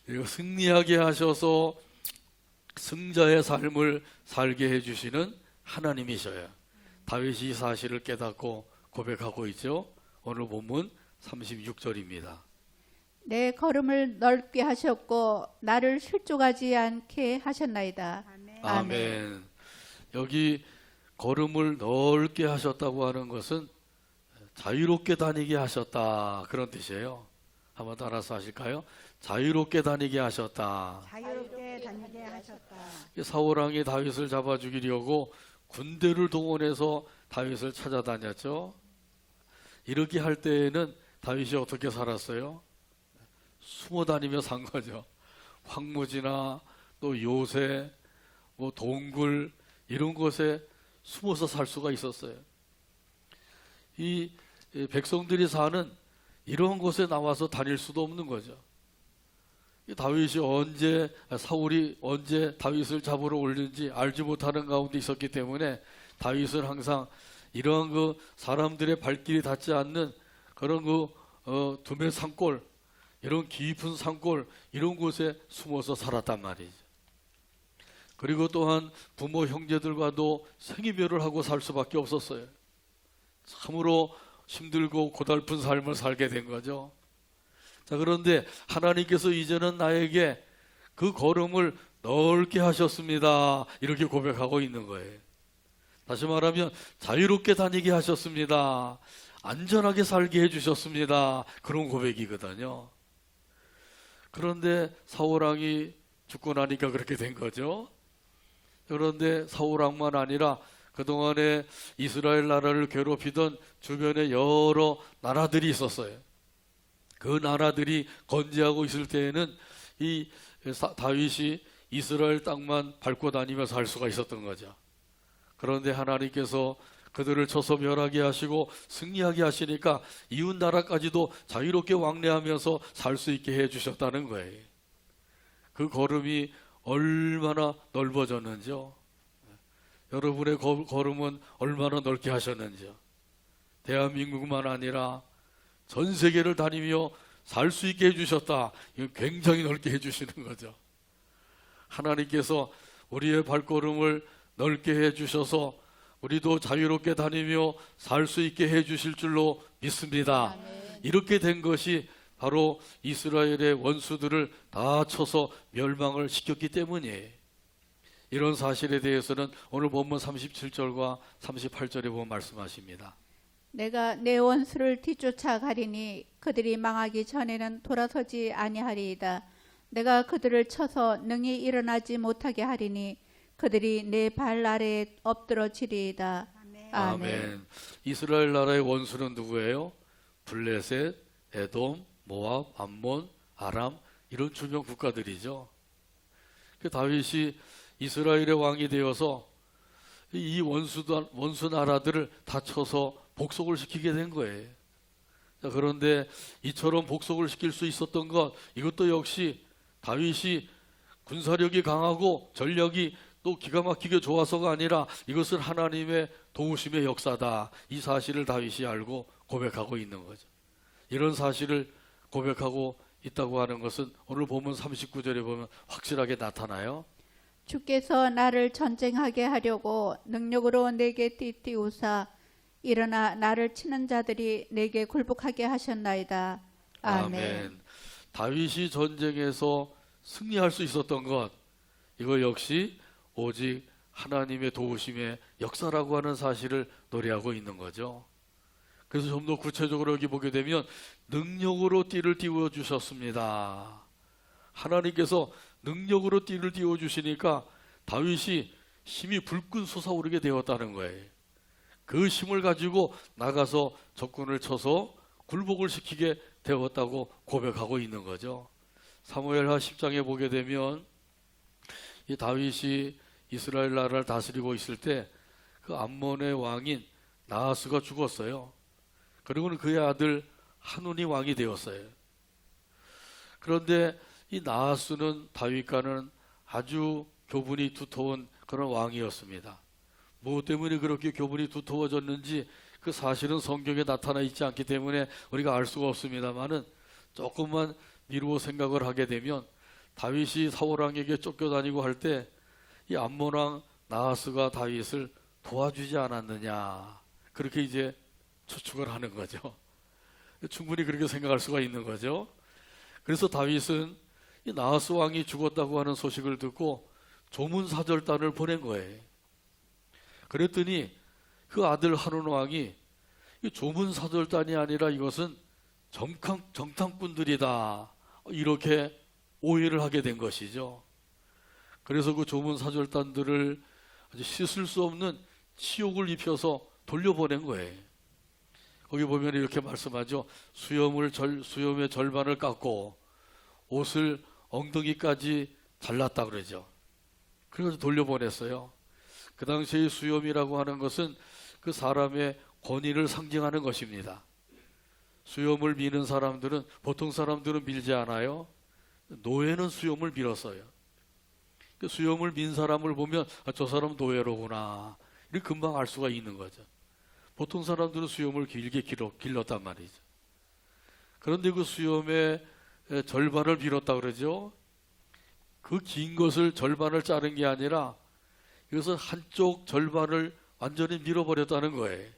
그리고 승리하게 하셔서 승자의 삶을 살게 해주시는 하나님이셔요. 다윗이 이 사실을 깨닫고 고백하고 있죠. 오늘 본문 36절입니다. 내 걸음을 넓게 하셨고 나를 실족하지 않게 하셨나이다. 아멘. 아멘. 여기 걸음을 넓게 하셨다고 하는 것은 자유롭게 다니게 하셨다 그런 뜻이에요. 한번 따라서 하실까요? 자유롭게 다니게 하셨다. 자유롭게 다니게 하셨다. 사울왕이 다윗을 잡아 죽이려고 군대를 동원해서 다윗을 찾아다녔죠. 이렇게 할 때에는 다윗이 어떻게 살았어요? 숨어 다니며 산 거죠. 황무지나 또 요새, 뭐 동굴 이런 곳에 숨어서 살 수가 있었어요. 이 백성들이 사는 이런 곳에 나와서 다닐 수도 없는 거죠. 사울이 언제 다윗을 잡으러 올는지 알지 못하는 가운데 있었기 때문에 다윗은 항상 이러한 사람들의 발길이 닿지 않는 그런 두메 산골, 이런 깊은 산골 이런 곳에 숨어서 살았단 말이죠. 그리고 또한 부모 형제들과도 생이별을 하고 살 수밖에 없었어요. 참으로 힘들고 고달픈 삶을 살게 된 거죠. 자, 그런데 하나님께서 이제는 나에게 그 걸음을 넓게 하셨습니다. 이렇게 고백하고 있는 거예요. 다시 말하면 자유롭게 다니게 하셨습니다. 안전하게 살게 해주셨습니다. 그런 고백이거든요. 그런데 사울왕이 죽고 나니까 그렇게 된 거죠. 그런데 사울왕만 아니라 그동안에 이스라엘 나라를 괴롭히던 주변에 여러 나라들이 있었어요. 그 나라들이 건재하고 있을 때에는 이 다윗이 이스라엘 땅만 밟고 다니면서 할 수가 있었던 거죠. 그런데 하나님께서 그들을 쳐서 멸하게 하시고 승리하게 하시니까 이웃 나라까지도 자유롭게 왕래하면서 살 수 있게 해주셨다는 거예요. 그 걸음이 얼마나 넓어졌는지요. 여러분의 걸음은 얼마나 넓게 하셨는지요. 대한민국만 아니라 전 세계를 다니며 살 수 있게 해주셨다. 이건 굉장히 넓게 해주시는 거죠. 하나님께서 우리의 발걸음을 넓게 해주셔서 우리도 자유롭게 다니며 살 수 있게 해주실 줄로 믿습니다. 이렇게 된 것이 바로 이스라엘의 원수들을 다 쳐서 멸망을 시켰기 때문이에요. 이런 사실에 대해서는 오늘 본문 37절과 38절에 보면 말씀하십니다. 내가 내 원수를 뒤쫓아 가리니 그들이 망하기 전에는 돌아서지 아니하리이다. 내가 그들을 쳐서 능히 일어나지 못하게 하리니 그들이 내 발 아래에 엎드러지리이다. 아멘. 아멘. 이스라엘 나라의 원수는 누구예요? 블레셋, 에돔, 모압, 암몬, 아람 이런 주변 국가들이죠. 그 다윗이 이스라엘의 왕이 되어서 이 원수 나라들을 다 쳐서 복속을 시키게 된 거예요. 자, 그런데 이처럼 복속을 시킬 수 있었던 것, 이것도 역시 다윗이 군사력이 강하고 전력이 또 기가 막히게 좋아서가 아니라 이것은 하나님의 도우심의 역사다. 이 사실을 다윗이 알고 고백하고 있는 거죠. 이런 사실을 고백하고 있다고 하는 것은 오늘 본문 39절에 보면 확실하게 나타나요. 주께서 나를 전쟁하게 하려고 능력으로 내게 띠띠우사 일어나 나를 치는 자들이 내게 굴복하게 하셨나이다. 아멘. 다윗이 전쟁에서 승리할 수 있었던 것, 이거 역시 오직 하나님의 도우심의 역사라고 하는 사실을 노래하고 있는 거죠. 그래서 좀 더 구체적으로 여기 보게 되면 능력으로 띠를 띄워 주셨습니다. 하나님께서 능력으로 띠를 띄워 주시니까 다윗이 힘이 불끈 솟아오르게 되었다는 거예요. 그 힘을 가지고 나가서 적군을 쳐서 굴복을 시키게 되었다고 고백하고 있는 거죠. 사무엘하 10장에 보게 되면 이 다윗이 이스라엘 나라를 다스리고 있을 때 그 암몬의 왕인 나하스가 죽었어요. 그리고는 그의 아들 한운이 왕이 되었어요. 그런데 이 나하스는 다윗과는 아주 교분이 두터운 그런 왕이었습니다. 무엇 때문에 그렇게 교분이 두터워졌는지 그 사실은 성경에 나타나 있지 않기 때문에 우리가 알 수가 없습니다만은 조금만 미루어 생각을 하게 되면 다윗이 사울왕에게 쫓겨다니고 할 때 이 암몬왕 나하스가 다윗을 도와주지 않았느냐, 그렇게 이제 추측을 하는 거죠. 충분히 그렇게 생각할 수가 있는 거죠. 그래서 다윗은 이 나하스 왕이 죽었다고 하는 소식을 듣고 조문사절단을 보낸 거예요. 그랬더니 그 아들 한운 왕이 이 조문사절단이 아니라 이것은 정탐꾼들이다, 이렇게 오해를 하게 된 것이죠. 그래서 그 조문사절단들을 아주 씻을 수 없는 치욕을 입혀서 돌려보낸 거예요. 거기 보면 이렇게 말씀하죠. 수염의 절반을 깎고 옷을 엉덩이까지 잘랐다 그러죠. 그래서 돌려보냈어요. 그 당시의 수염이라고 하는 것은 그 사람의 권위를 상징하는 것입니다. 수염을 미는 사람들은, 보통 사람들은 밀지 않아요. 노예는 수염을 밀었어요. 그 수염을 민 사람을 보면 저 사람 노예로구나, 이렇게 금방 알 수가 있는 거죠. 보통 사람들은 수염을 길게 길렀단 말이죠. 그런데 그 수염의 절반을 밀었다 그러죠. 그 긴 것을 절반을 자른 게 아니라 이것은 한쪽 절반을 완전히 밀어버렸다는 거예요.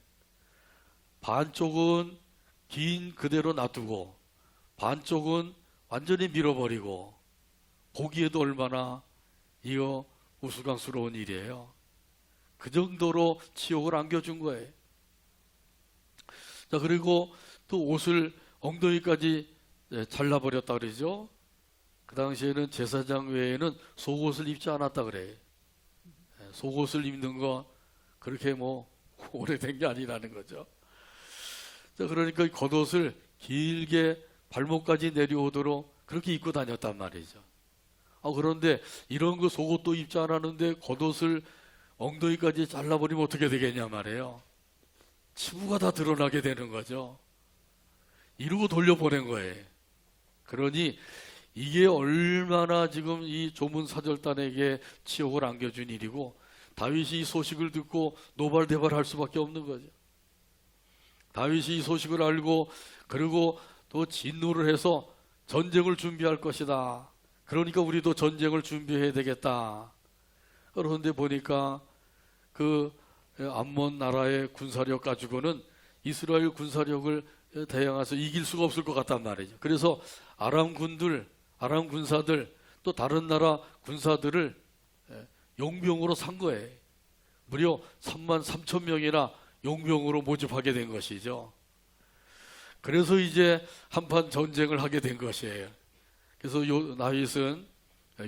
반쪽은 긴 그대로 놔두고 반쪽은 완전히 밀어버리고, 보기에도 얼마나 이거 우스꽝스러운 일이에요. 그 정도로 치욕을 안겨준 거예요. 자, 그리고 또 옷을 엉덩이까지 잘라버렸다 그러죠. 그 당시에는 제사장 외에는 속옷을 입지 않았다 그래요. 속옷을 입는 건 그렇게 뭐 오래된 게 아니라는 거죠. 자, 그러니까 겉옷을 길게 발목까지 내려오도록 그렇게 입고 다녔단 말이죠. 그런데 이런 거 속옷도 입지 않았는데 겉옷을 엉덩이까지 잘라버리면 어떻게 되겠냐 말이에요. 치부가 다 드러나게 되는 거죠. 이러고 돌려보낸 거예요. 그러니 이게 얼마나 지금 이 조문사절단에게 치욕을 안겨준 일이고, 다윗이 이 소식을 듣고 노발대발할 수밖에 없는 거죠. 다윗이 이 소식을 알고 그리고 또 진노를 해서 전쟁을 준비할 것이다. 그러니까 우리도 전쟁을 준비해야 되겠다. 그런데 보니까 그 암몬 나라의 군사력 가지고는 이스라엘 군사력을 대항해서 이길 수가 없을 것 같단 말이죠. 그래서 아람 군사들 또 다른 나라 군사들을 용병으로 산 거예요. 무려 33,000명이나 용병으로 모집하게 된 것이죠. 그래서 이제 한판 전쟁을 하게 된 것이에요. 그래서 다윗은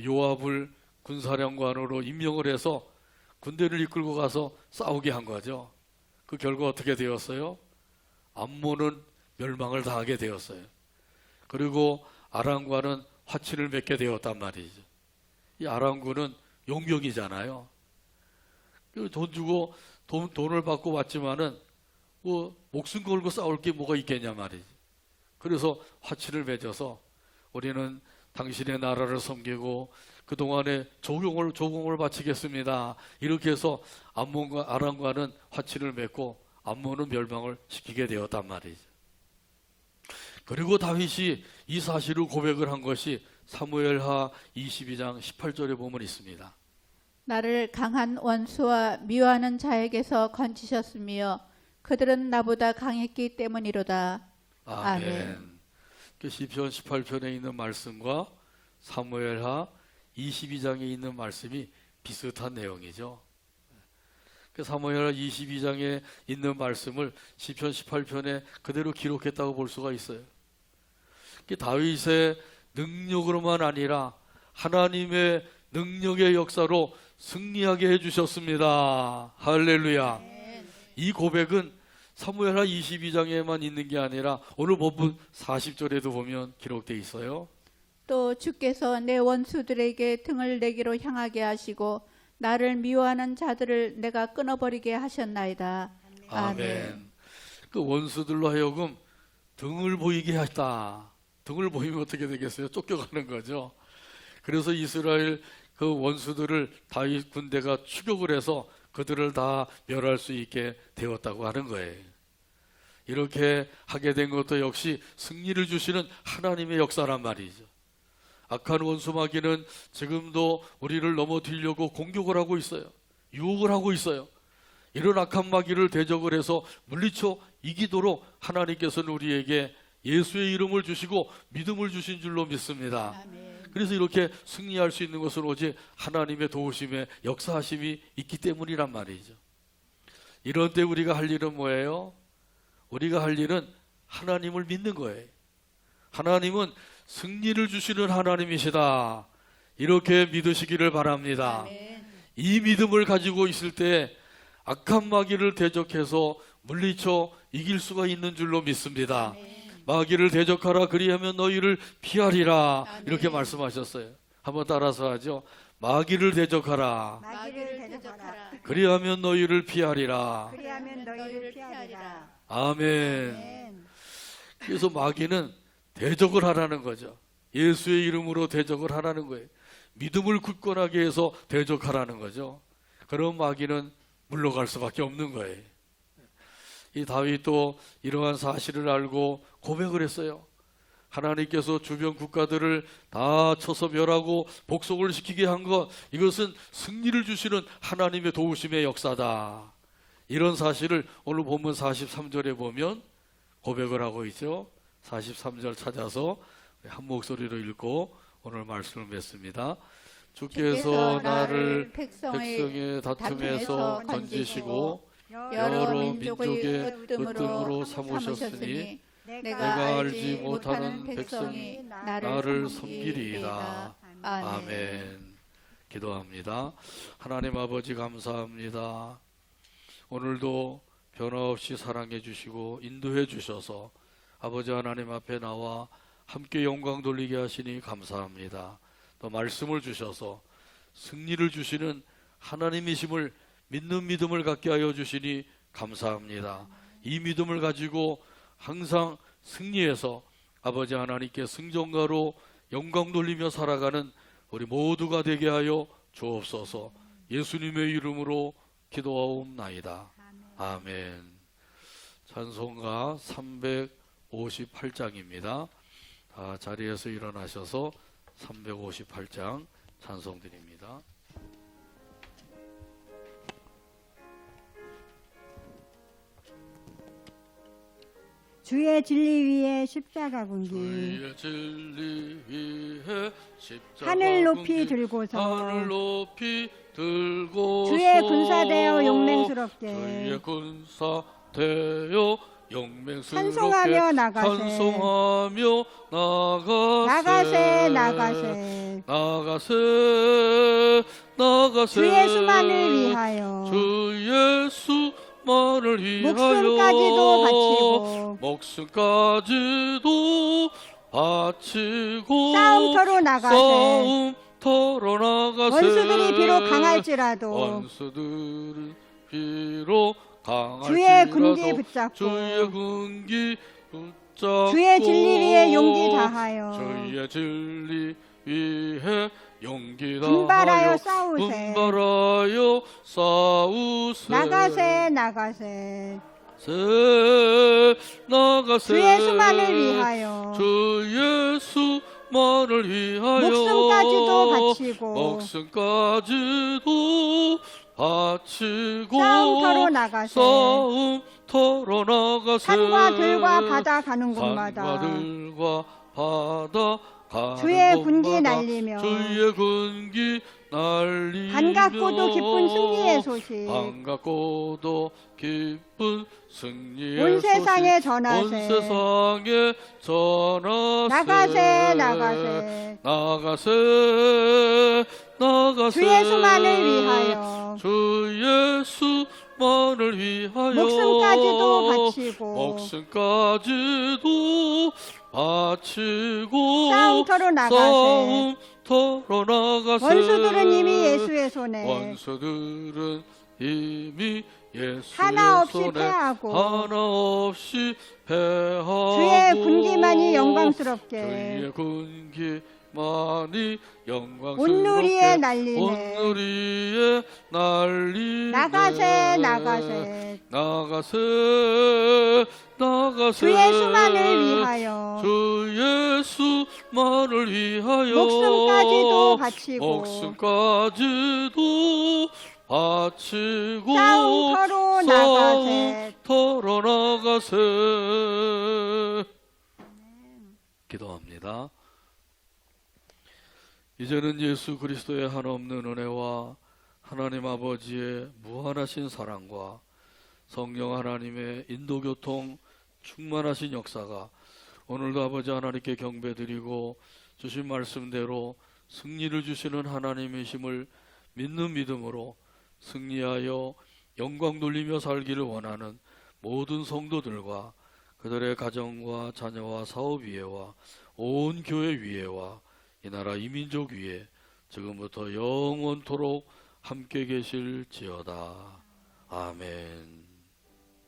요압을 군사령관으로 임명을 해서 군대를 이끌고 가서 싸우게 한 거죠. 그 결과 어떻게 되었어요? 암몬은 멸망을 당하게 되었어요. 그리고 아람과는 화친을 맺게 되었단 말이죠. 이 아람군은 용병이잖아요. 돈 주고 돈을 받고 왔지만은 뭐 목숨 걸고 싸울 게 뭐가 있겠냐 말이지. 그래서 화친을 맺어서 우리는 당신의 나라를 섬기고 그동안에 조공을 바치겠습니다. 이렇게 해서 암몬과 아람과는 화친을 맺고 암몬은 멸망을 시키게 되었단 말이죠. 그리고 다윗이 이 사실을 고백을 한 것이 사무엘하 22장 18절에 보면 있습니다. 나를 강한 원수와 미워하는 자에게서 건지셨으며 그들은 나보다 강했기 때문이로다. 아멘. 그 시편 18편에 있는 말씀과 사무엘하 22장에 있는 말씀이 비슷한 내용이죠. 그 사무엘하 22장에 있는 말씀을 시편 18편에 그대로 기록했다고 볼 수가 있어요. 그 다윗의 능력으로만 아니라 하나님의 능력의 역사로 승리하게 해주셨습니다. 할렐루야. 이 고백은 사무엘하 22장에만 있는 게 아니라 오늘 본문 40절에도 보면 기록되어 있어요. 또 주께서 내 원수들에게 등을 내기로 향하게 하시고 나를 미워하는 자들을 내가 끊어버리게 하셨나이다. 아멘. 그 원수들로 하여금 등을 보이게 했다. 등을 보이면 어떻게 되겠어요? 쫓겨가는 거죠. 그래서 이스라엘 그 원수들을 다윗 군대가 추격을 해서 그들을 다 멸할 수 있게 되었다고 하는 거예요. 이렇게 하게 된 것도 역시 승리를 주시는 하나님의 역사란 말이죠. 악한 원수 마귀는 지금도 우리를 넘어뜨리려고 공격을 하고 있어요. 유혹을 하고 있어요. 이런 악한 마귀를 대적을 해서 물리쳐 이기도록 하나님께서는 우리에게 예수의 이름을 주시고 믿음을 주신 줄로 믿습니다. 그래서 이렇게 승리할 수 있는 것은 오직 하나님의 도우심의 역사하심이 있기 때문이란 말이죠. 이런 때 우리가 할 일은 뭐예요? 우리가 할 일은 하나님을 믿는 거예요. 하나님은 승리를 주시는 하나님이시다. 이렇게 믿으시기를 바랍니다. 이 믿음을 가지고 있을 때 악한 마귀를 대적해서 물리쳐 이길 수가 있는 줄로 믿습니다. 마귀를 대적하라 그리하면 너희를 피하리라. 이렇게 말씀하셨어요. 한번 따라서 하죠. 마귀를 대적하라. 마귀를 대적하라. 그리하면 너희를 피하리라. 그리하면 너희를 피하리라. 아멘. 그래서 마귀는 대적을 하라는 거죠. 예수의 이름으로 대적을 하라는 거예요. 믿음을 굳건하게 해서 대적하라는 거죠. 그럼 마귀는 물러갈 수밖에 없는 거예요. 이 다윗도 이러한 사실을 알고 고백을 했어요. 하나님께서 주변 국가들을 다 쳐서 멸하고 복속을 시키게 한 것, 이것은 승리를 주시는 하나님의 도우심의 역사다. 이런 사실을 오늘 본문 43절에 보면 고백을 하고 있죠. 43절 찾아서 한 목소리로 읽고 오늘 말씀을 맺습니다. 주께서 나를 백성의 다툼에서 건지시고 여러 민족의 으뜸으로 삼으셨으니 내가 알지 못하는 백성이 나를 섬기리이다. 아멘. 기도합니다. 하나님 아버지 감사합니다. 오늘도 변화없이 사랑해 주시고 인도해 주셔서 아버지 하나님 앞에 나와 함께 영광 돌리게 하시니 감사합니다. 또 말씀을 주셔서 승리를 주시는 하나님이심을 믿는 믿음을 갖게 하여 주시니 감사합니다. 이 믿음을 가지고 항상 승리해서 아버지 하나님께 승전가로 영광 돌리며 살아가는 우리 모두가 되게 하여 주옵소서. 예수님의 이름으로 기도하옵나이다. 아멘. 찬송가 358장입니다. 다 자리에서 일어나셔서 358장 찬송 드립니다. 주의 진리 위에 십자가 군기 주의 진리 위에 십자가 하늘 높이 군기 들고서 하늘 높이 들고서 주의 군사되어 용맹스럽게 주의 군사되어 용맹스럽게 찬송하며 나가세. 찬송하며 나가세 나가세 나가세 나가세 주의 수만을 위하여 주 예수만을 위하여 목숨까지도 바치고 목숨까지도 바치고 싸움터로 나가세. 싸움터로 나가세 원수들이 비록 강할지라도 원수들은 비록 강할지라도 주의 군기 붙잡고 주의 군기 붙잡고 주의 진리 위에 용기 다하여 주의 진리 위해 용기 분발하여 다하여 싸우세. 분발하여 싸우세 나가세 나가세 나가세 주의 수만을 위하여 주 예수만을 위하여 목숨까지도 바치고 목숨까지도 바치고 싸움터로 나가세. 싸움터로 나가세 산과 들과 바다 가는 곳마다 산과 들과 바다 가는 주의 군기 곳마다 날리며 주의 군기 날리며 반갑고도 기쁜 승리의 소식 반갑고도 기쁜 승리의 온 세상에 소식 전하세. 온 세상에 전하세 나가세 나가세 나가세 나가세 주 예수만을 위하여 주 예수만을 위하여 목숨까지도 바치고 목숨까지도 바치고 싸움터로 나가세. 싸움터로 나가세 원수들은 이미 예수의 손에 원수들은 이미 예수의 하나 없이 손에 패하고 하나 없이 패하고 주의 군기만이 주의 영광스럽게 군기만이 영광스럽게 온누리에 날리네. 온누리에 날리네 나가세 나가세 나가세 나가세 주 예수만을 위하여 주 예수만을 위하여 목숨까지도 바치고 목숨까지도 바치고 싸움터로 나가세. 싸움터로 나가세 기도합니다. 이제는 예수 그리스도의 한없는 은혜와 하나님 아버지의 무한하신 사랑과 성령 하나님의 인도교통 충만하신 역사가 오늘도 아버지 하나님께 경배드리고 주신 말씀대로 승리를 주시는 하나님이심을 믿는 믿음으로 승리하여 영광 돌리며 살기를 원하는 모든 성도들과 그들의 가정과 자녀와 사업 위에와 온 교회 위에와 이 나라 이 민족 위에 지금부터 영원토록 함께 계실지어다. 아멘.